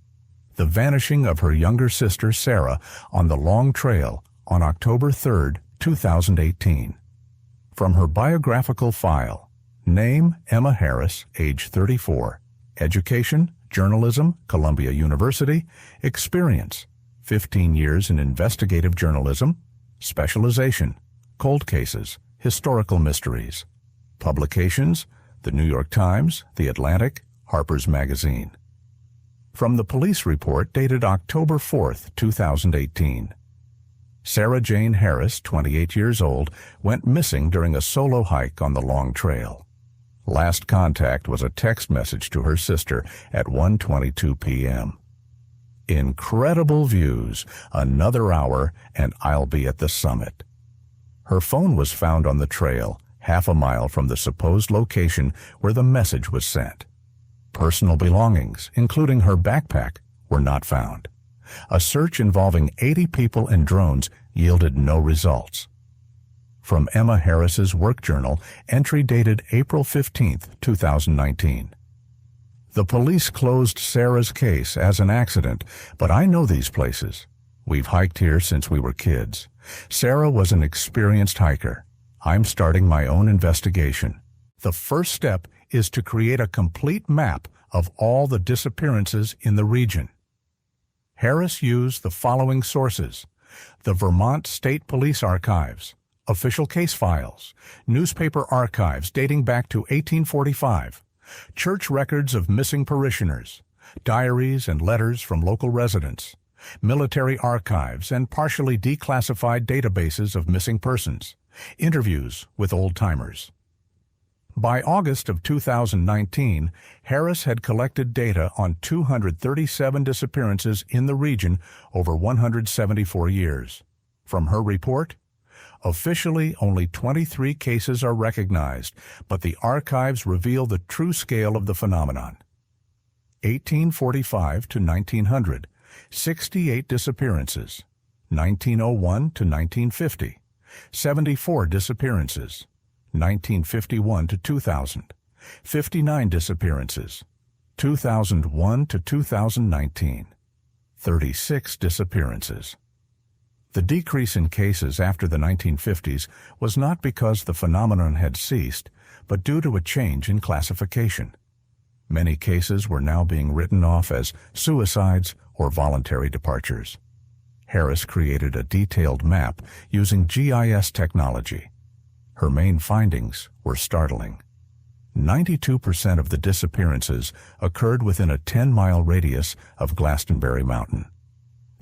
the vanishing of her younger sister Sarah on the Long Trail on October 3, 2018. From her biographical file: name Emma Harris, age 34, education, journalism, Columbia University, experience, 15 years in investigative journalism, specialization, cold cases, historical mysteries, publications, The New York Times, The Atlantic, Harper's Magazine. From the police report dated October 4, 2018. Sarah Jane Harris, 28 years old, went missing during a solo hike on the Long Trail. Last contact was a text message to her sister at 1:22 p.m. Incredible views, another hour, and I'll be at the summit. Her phone was found on the trail, half a mile from the supposed location where the message was sent. Personal belongings, including her backpack, were not found. A search involving 80 people and drones yielded no results. From Emma Harris's work journal, entry dated April 15, 2019. The police closed Sarah's case as an accident, but I know these places. We've hiked here since we were kids. Sarah was an experienced hiker. I'm starting my own investigation. The first step is to create a complete map of all the disappearances in the region. Harris used the following sources: the Vermont State Police Archives, official case files, newspaper archives dating back to 1845, church records of missing parishioners, diaries and letters from local residents, military archives and partially declassified databases of missing persons, interviews with old-timers. By August of 2019, Harris had collected data on 237 disappearances in the region over 174 years. From her report, officially, only 23 cases are recognized, but the archives reveal the true scale of the phenomenon. 1845 to 1900, 68 disappearances. 1901 to 1950, 74 disappearances. 1951 to 2000, 59 disappearances. 2001 to 2019, 36 disappearances. The decrease in cases after the 1950s was not because the phenomenon had ceased, but due to a change in classification. Many cases were now being written off as suicides or voluntary departures. Harris created a detailed map using GIS technology. Her main findings were startling. 92% of the disappearances occurred within a 10-mile radius of Glastonbury Mountain.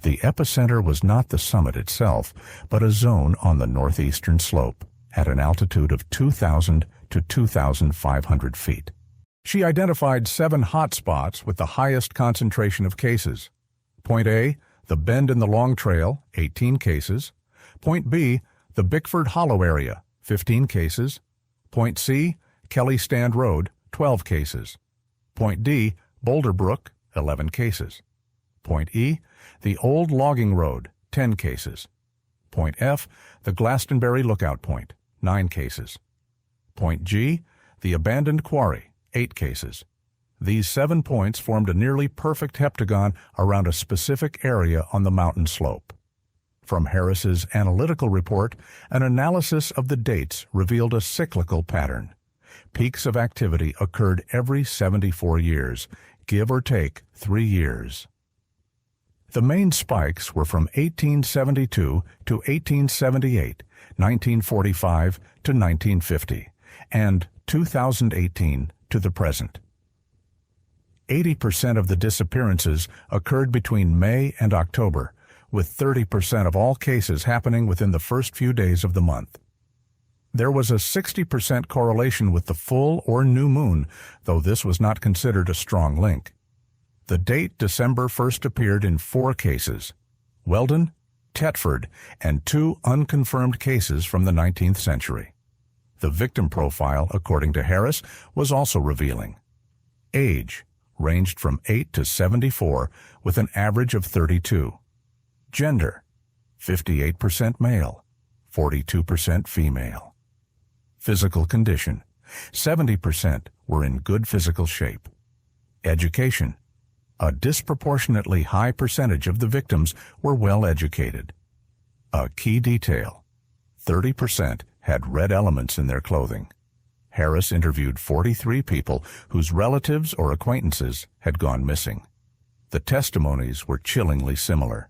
The epicenter was not the summit itself, but a zone on the northeastern slope, at an altitude of 2,000 to 2,500 feet. She identified 7 hot spots with the highest concentration of cases. Point A, the Bend in the Long Trail, 18 cases. Point B, the Bickford Hollow area, 15 cases. Point C, Kelly Stand Road, 12 cases. Point D, Boulder Brook, 11 cases. Point E, the Old Logging Road, 10 cases. Point F, the Glastonbury Lookout Point, 9 cases. Point G, the Abandoned Quarry, 8 cases. These 7 points formed a nearly perfect heptagon around a specific area on the mountain slope. From Harris's analytical report, an analysis of the dates revealed a cyclical pattern. Peaks of activity occurred every 74 years, give or take 3 years. The main spikes were from 1872 to 1878, 1945 to 1950, and 2018 to the present. 80% of the disappearances occurred between May and October, with 30% of all cases happening within the first few days of the month. There was a 60% correlation with the full or new moon, though this was not considered a strong link. The date December first appeared in 4 cases: Welden, Tetford, and 2 unconfirmed cases from the 19th century. The victim profile, according to Harris, was also revealing. Age ranged from 8 to 74, with an average of 32. Gender, 58% male, 42% female. Physical condition, 70% were in good physical shape. Education, a disproportionately high percentage of the victims were well educated. A key detail, 30% had red elements in their clothing. Harris interviewed 43 people whose relatives or acquaintances had gone missing. The testimonies were chillingly similar.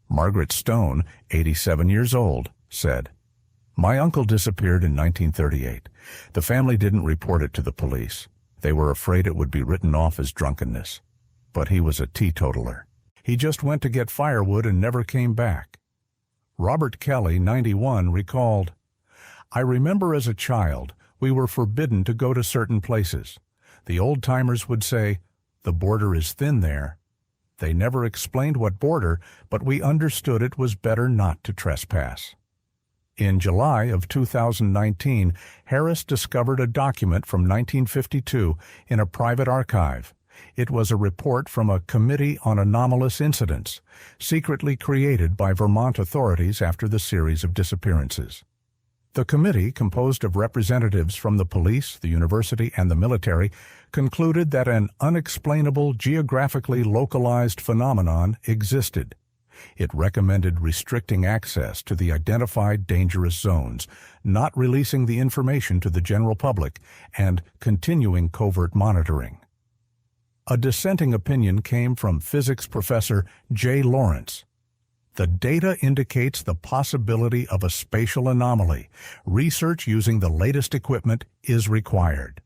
Margaret Stone, 87 years old, said, "My uncle disappeared in 1938. The family didn't report it to the police. They were afraid it would be written off as drunkenness. But he was a teetotaler. He just went to get firewood and never came back." Robert Kelly, 91, recalled, "I remember as a child, we were forbidden to go to certain places. The old-timers would say, 'The border is thin there.' They never explained what border, but we understood it was better not to trespass." In July of 2019, Harris discovered a document from 1952 in a private archive. It was a report from a Committee on Anomalous Incidents, secretly created by Vermont authorities after the series of disappearances. The committee, composed of representatives from the police, the university, and the military, concluded that an unexplainable, geographically localized phenomenon existed. It recommended restricting access to the identified dangerous zones, not releasing the information to the general public, and continuing covert monitoring. A dissenting opinion came from physics professor J. Lawrence. The data indicates the possibility of a spatial anomaly. Research using the latest equipment is required.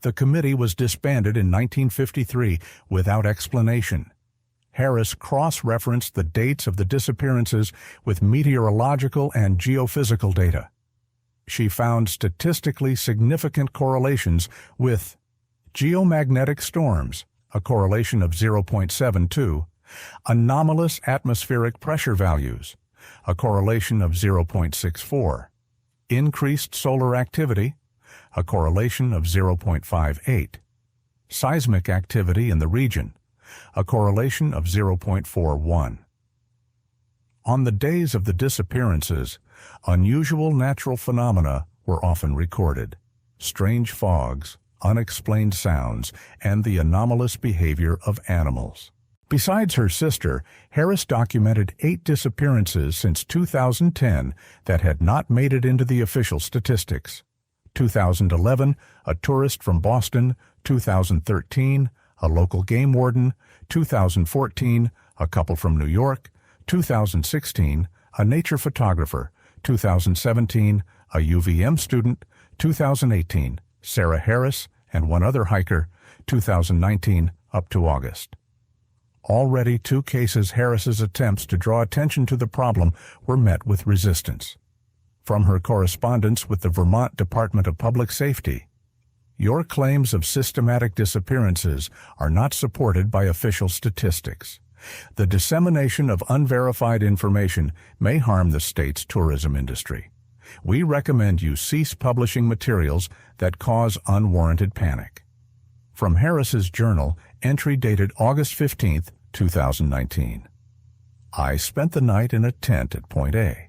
The committee was disbanded in 1953 without explanation. Harris cross-referenced the dates of the disappearances with meteorological and geophysical data. She found statistically significant correlations with geomagnetic storms, a correlation of 0.72, anomalous atmospheric pressure values, a correlation of 0.64, increased solar activity, a correlation of 0.58, seismic activity in the region, a correlation of 0.41. On the days of the disappearances, unusual natural phenomena were often recorded: strange fogs, unexplained sounds, and the anomalous behavior of animals. Besides her sister, Harris documented 8 disappearances since 2010 that had not made it into the official statistics. 2011, a tourist from Boston; 2013, a local game warden; 2014, a couple from New York; 2016, a nature photographer; 2017, a UVM student; 2018, Sarah Harris and one other hiker; 2019, up to August. Already 2 cases Harris's attempts to draw attention to the problem were met with resistance. From her correspondence with the Vermont Department of Public Safety, your claims of systematic disappearances are not supported by official statistics. The dissemination of unverified information may harm the state's tourism industry. We recommend you cease publishing materials that cause unwarranted panic. From Harris's journal, entry dated August 15, 2019. I spent the night in a tent at Point A.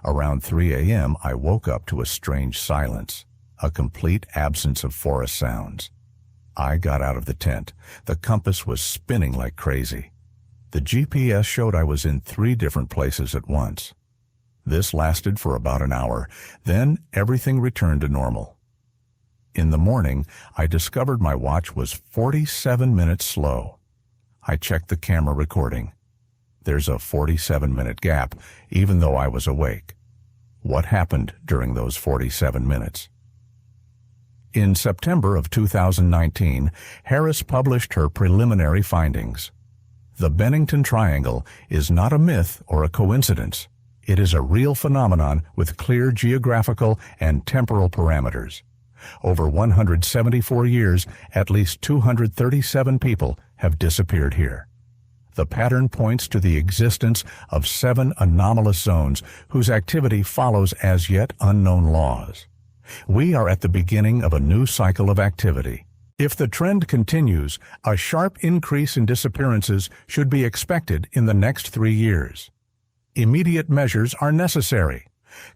Around 3 a.m., I woke up to a strange silence, a complete absence of forest sounds. I got out of the tent. The compass was spinning like crazy. The GPS showed I was in 3 different places at once. This lasted for about an hour. Then everything returned to normal. In the morning, I discovered my watch was 47 minutes slow. I checked the camera recording. There's a 47-minute gap, even though I was awake. What happened during those 47 minutes? In September of 2019, Harris published her preliminary findings. The Bennington Triangle is not a myth or a coincidence. It is a real phenomenon with clear geographical and temporal parameters. Over 174 years, at least 237 people have disappeared here. The pattern points to the existence of 7 anomalous zones whose activity follows as yet unknown laws. We are at the beginning of a new cycle of activity. If the trend continues, a sharp increase in disappearances should be expected in the next 3 years. Immediate measures are necessary.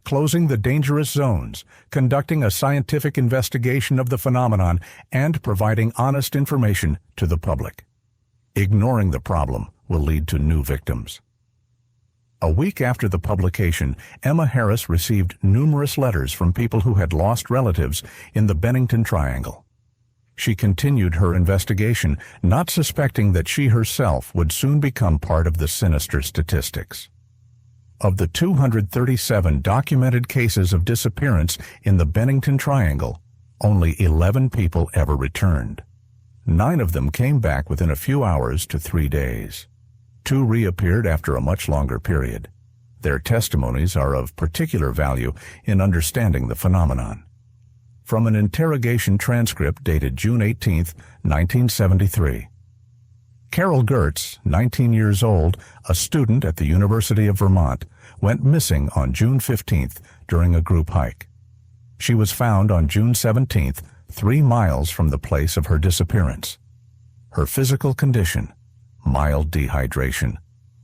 Closing the dangerous zones, conducting a scientific investigation of the phenomenon, and providing honest information to the public. Ignoring the problem will lead to new victims. A week after the publication, Emma Harris received numerous letters from people who had lost relatives in the Bennington Triangle. She continued her investigation, not suspecting that she herself would soon become part of the sinister statistics. Of the 237 documented cases of disappearance in the Bennington Triangle, only 11 people ever returned. 9 of them came back within a few hours to 3 days. 2 reappeared after a much longer period. Their testimonies are of particular value in understanding the phenomenon. From an interrogation transcript dated June 18, 1973. Carol Gertz, 19 years old, a student at the University of Vermont, went missing on June 15th during a group hike. She was found on June 17th, 3 miles from the place of her disappearance. Her physical condition: mild dehydration,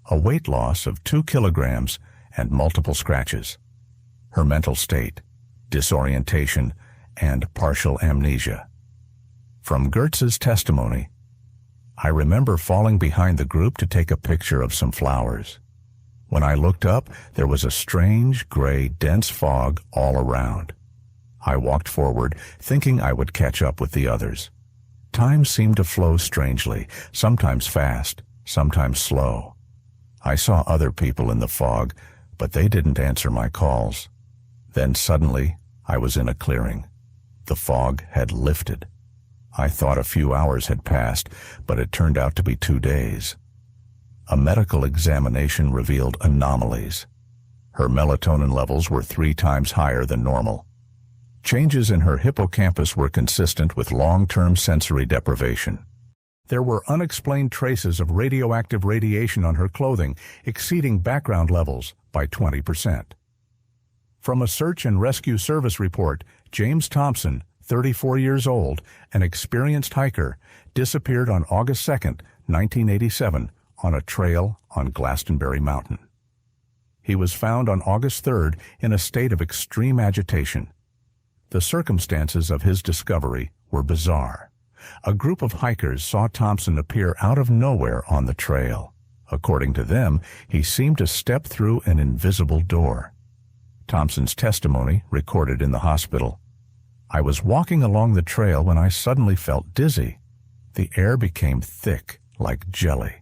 a weight loss of 2 kilograms, and multiple scratches. Her mental state: disorientation and partial amnesia. From Gertz's testimony: I remember falling behind the group to take a picture of some flowers. When I looked up, there was a strange, gray, dense fog all around. I walked forward, thinking I would catch up with the others. Time seemed to flow strangely, sometimes fast, sometimes slow. I saw other people in the fog, but they didn't answer my calls. Then suddenly, I was in a clearing. The fog had lifted. I thought a few hours had passed, but it turned out to be 2 days. A medical examination revealed anomalies. Her melatonin levels were 3 times higher than normal. Changes in her hippocampus were consistent with long-term sensory deprivation. There were unexplained traces of radioactive radiation on her clothing, exceeding background levels by 20%. From a search and rescue service report, James Thompson, 34 years old, an experienced hiker, disappeared on August 2, 1987, on a trail on Glastonbury Mountain. He was found on August 3rd in a state of extreme agitation. The circumstances of his discovery were bizarre. A group of hikers saw Thompson appear out of nowhere on the trail. According to them, he seemed to step through an invisible door. Thompson's testimony, recorded in the hospital: I was walking along the trail when I suddenly felt dizzy. The air became thick, like jelly.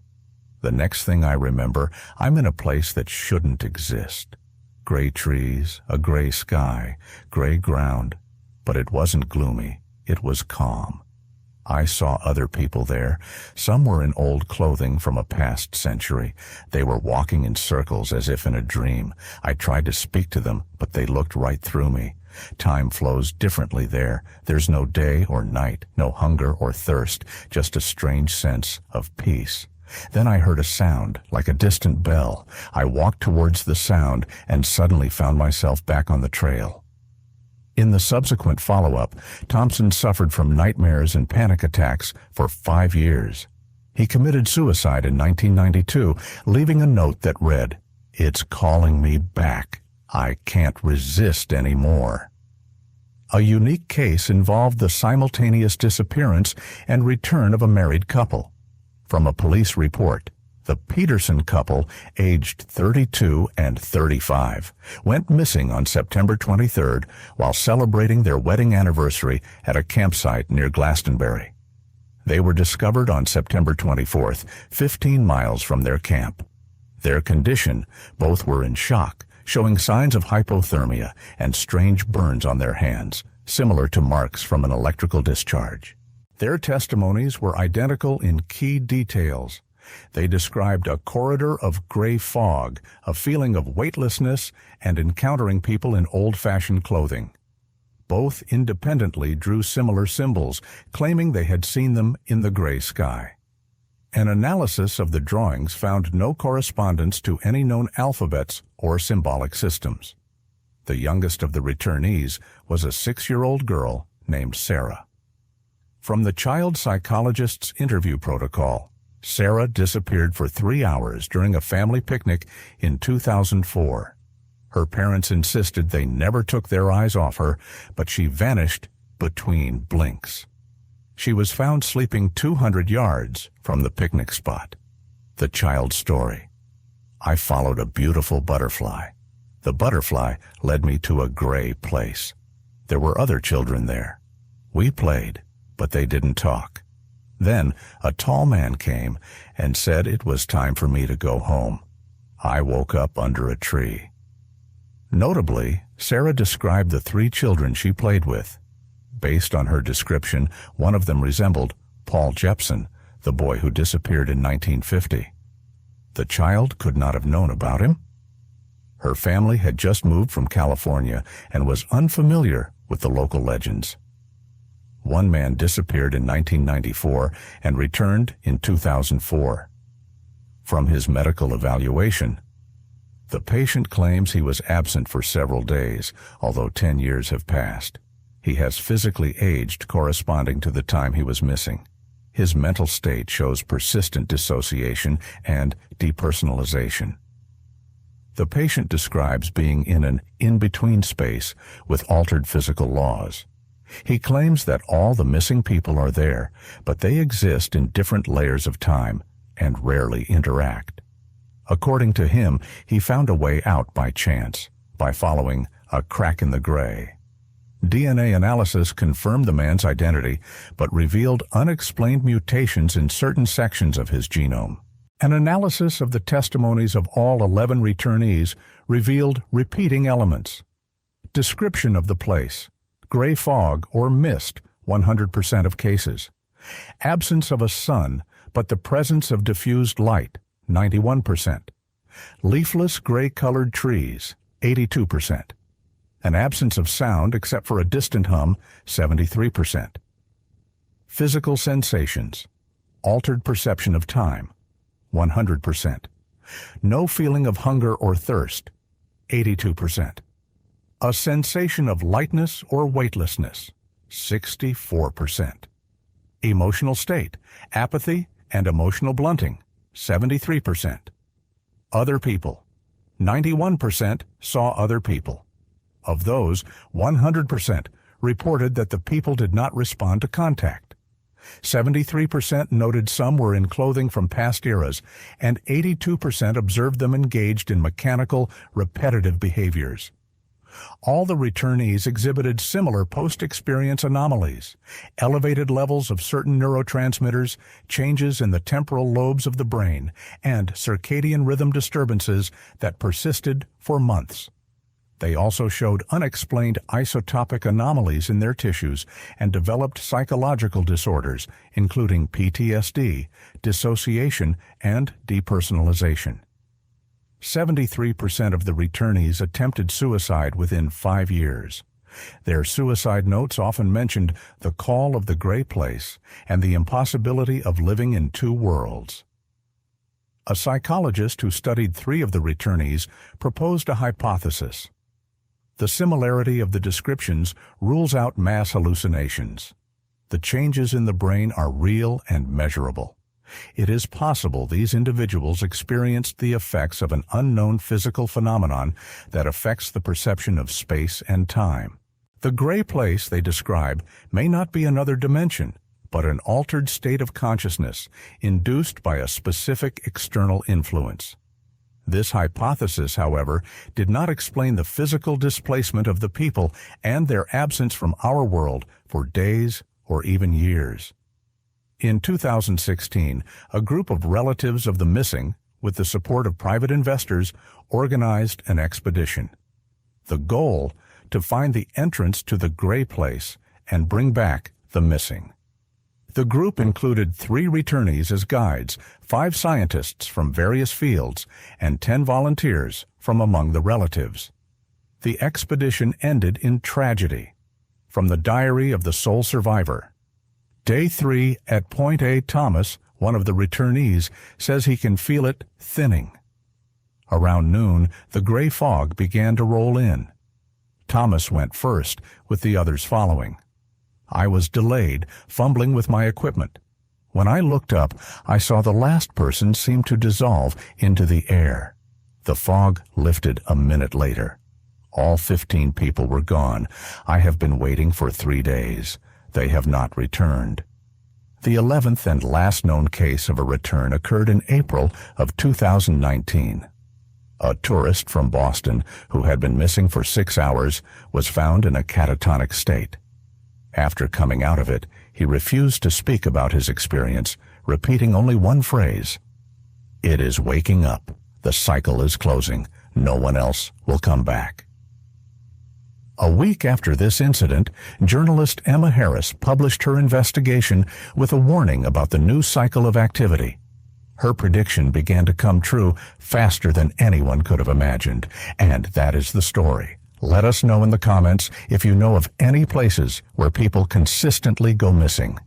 The next thing I remember, I'm in a place that shouldn't exist. Gray trees, a gray sky, gray ground. But it wasn't gloomy. It was calm. I saw other people there. Some were in old clothing from a past century. They were walking in circles as if in a dream. I tried to speak to them, but they looked right through me. Time flows differently there. There's no day or night, no hunger or thirst, just a strange sense of peace. Then I heard a sound, like a distant bell. I walked towards the sound and suddenly found myself back on the trail. In the subsequent follow-up, Thompson suffered from nightmares and panic attacks for 5 years. He committed suicide in 1992, leaving a note that read, "It's calling me back. I can't resist anymore." A unique case involved the simultaneous disappearance and return of a married couple. From a police report, the Peterson couple, aged 32 and 35, went missing on September 23rd while celebrating their wedding anniversary at a campsite near Glastonbury. They were discovered on September 24th, 15 miles from their camp. Their condition, both were in shock, showing signs of hypothermia and strange burns on their hands, similar to marks from an electrical discharge. Their testimonies were identical in key details. They described a corridor of gray fog, a feeling of weightlessness, and encountering people in old-fashioned clothing. Both independently drew similar symbols, claiming they had seen them in the gray sky. An analysis of the drawings found no correspondence to any known alphabets or symbolic systems. The youngest of the returnees was a 6-year-old girl named Sarah. From the child psychologist's interview protocol, Sarah disappeared for 3 hours during a family picnic in 2004. Her parents insisted they never took their eyes off her, but she vanished between blinks. She was found sleeping 200 yards from the picnic spot. The child's story. I followed a beautiful butterfly. The butterfly led me to a gray place. There were other children there. We played, but they didn't talk. Then a tall man came and said it was time for me to go home. I woke up under a tree. Notably, Sarah described the 3 children she played with. Based on her description, one of them resembled Paul Jeppson, the boy who disappeared in 1950. The child could not have known about him. Her family had just moved from California and was unfamiliar with the local legends. One man disappeared in 1994 and returned in 2004. From his medical evaluation, the patient claims he was absent for several days, although 10 years have passed. He has physically aged corresponding to the time he was missing. His mental state shows persistent dissociation and depersonalization. The patient describes being in an in-between space with altered physical laws. He claims that all the missing people are there, but they exist in different layers of time and rarely interact. According to him, he found a way out by chance, by following a crack in the gray. DNA analysis confirmed the man's identity, but revealed unexplained mutations in certain sections of his genome. An analysis of the testimonies of all 11 returnees revealed repeating elements. Description of the place: gray fog or mist, 100% of cases. Absence of a sun, but the presence of diffused light, 91%. Leafless gray-colored trees, 82%. An absence of sound except for a distant hum, 73%. Physical sensations: altered perception of time, 100%. No feeling of hunger or thirst, 82%. A sensation of lightness or weightlessness, 64%. Emotional state: apathy and emotional blunting, 73%. Other people: 91% saw other people. Of those, 100% reported that the people did not respond to contact. 73% noted some were in clothing from past eras, and 82% observed them engaged in mechanical, repetitive behaviors. All the returnees exhibited similar post-experience anomalies: elevated levels of certain neurotransmitters, changes in the temporal lobes of the brain, and circadian rhythm disturbances that persisted for months. They also showed unexplained isotopic anomalies in their tissues and developed psychological disorders, including PTSD, dissociation, and depersonalization. 73% of the returnees attempted suicide within 5 years. Their suicide notes often mentioned the call of the gray place and the impossibility of living in two worlds. A psychologist who studied 3 of the returnees proposed a hypothesis. The similarity of the descriptions rules out mass hallucinations. The changes in the brain are real and measurable. It is possible these individuals experienced the effects of an unknown physical phenomenon that affects the perception of space and time. The gray place they describe may not be another dimension, but an altered state of consciousness induced by a specific external influence. This hypothesis, however, did not explain the physical displacement of the people and their absence from our world for days or even years. In 2016, a group of relatives of the missing, with the support of private investors, organized an expedition. The goal: to find the entrance to the gray place and bring back the missing. The group included 3 returnees as guides, 5 scientists from various fields, and 10 volunteers from among the relatives. The expedition ended in tragedy. From the diary of the sole survivor. Day 3 at Point A, Thomas, one of the returnees, says he can feel it thinning. Around noon, the gray fog began to roll in. Thomas went first, with the others following. I was delayed, fumbling with my equipment. When I looked up, I saw the last person seem to dissolve into the air. The fog lifted a minute later. All 15 people were gone. I have been waiting for 3 days. They have not returned. The 11th and last known case of a return occurred in April of 2019. A tourist from Boston who had been missing for 6 hours was found in a catatonic state. After coming out of it, he refused to speak about his experience, repeating only one phrase: "It is waking up. The cycle is closing. No one else will come back." A week after this incident, journalist Emma Harris published her investigation with a warning about the new cycle of activity. Her prediction began to come true faster than anyone could have imagined, and that is the story. Let us know in the comments if you know of any places where people consistently go missing.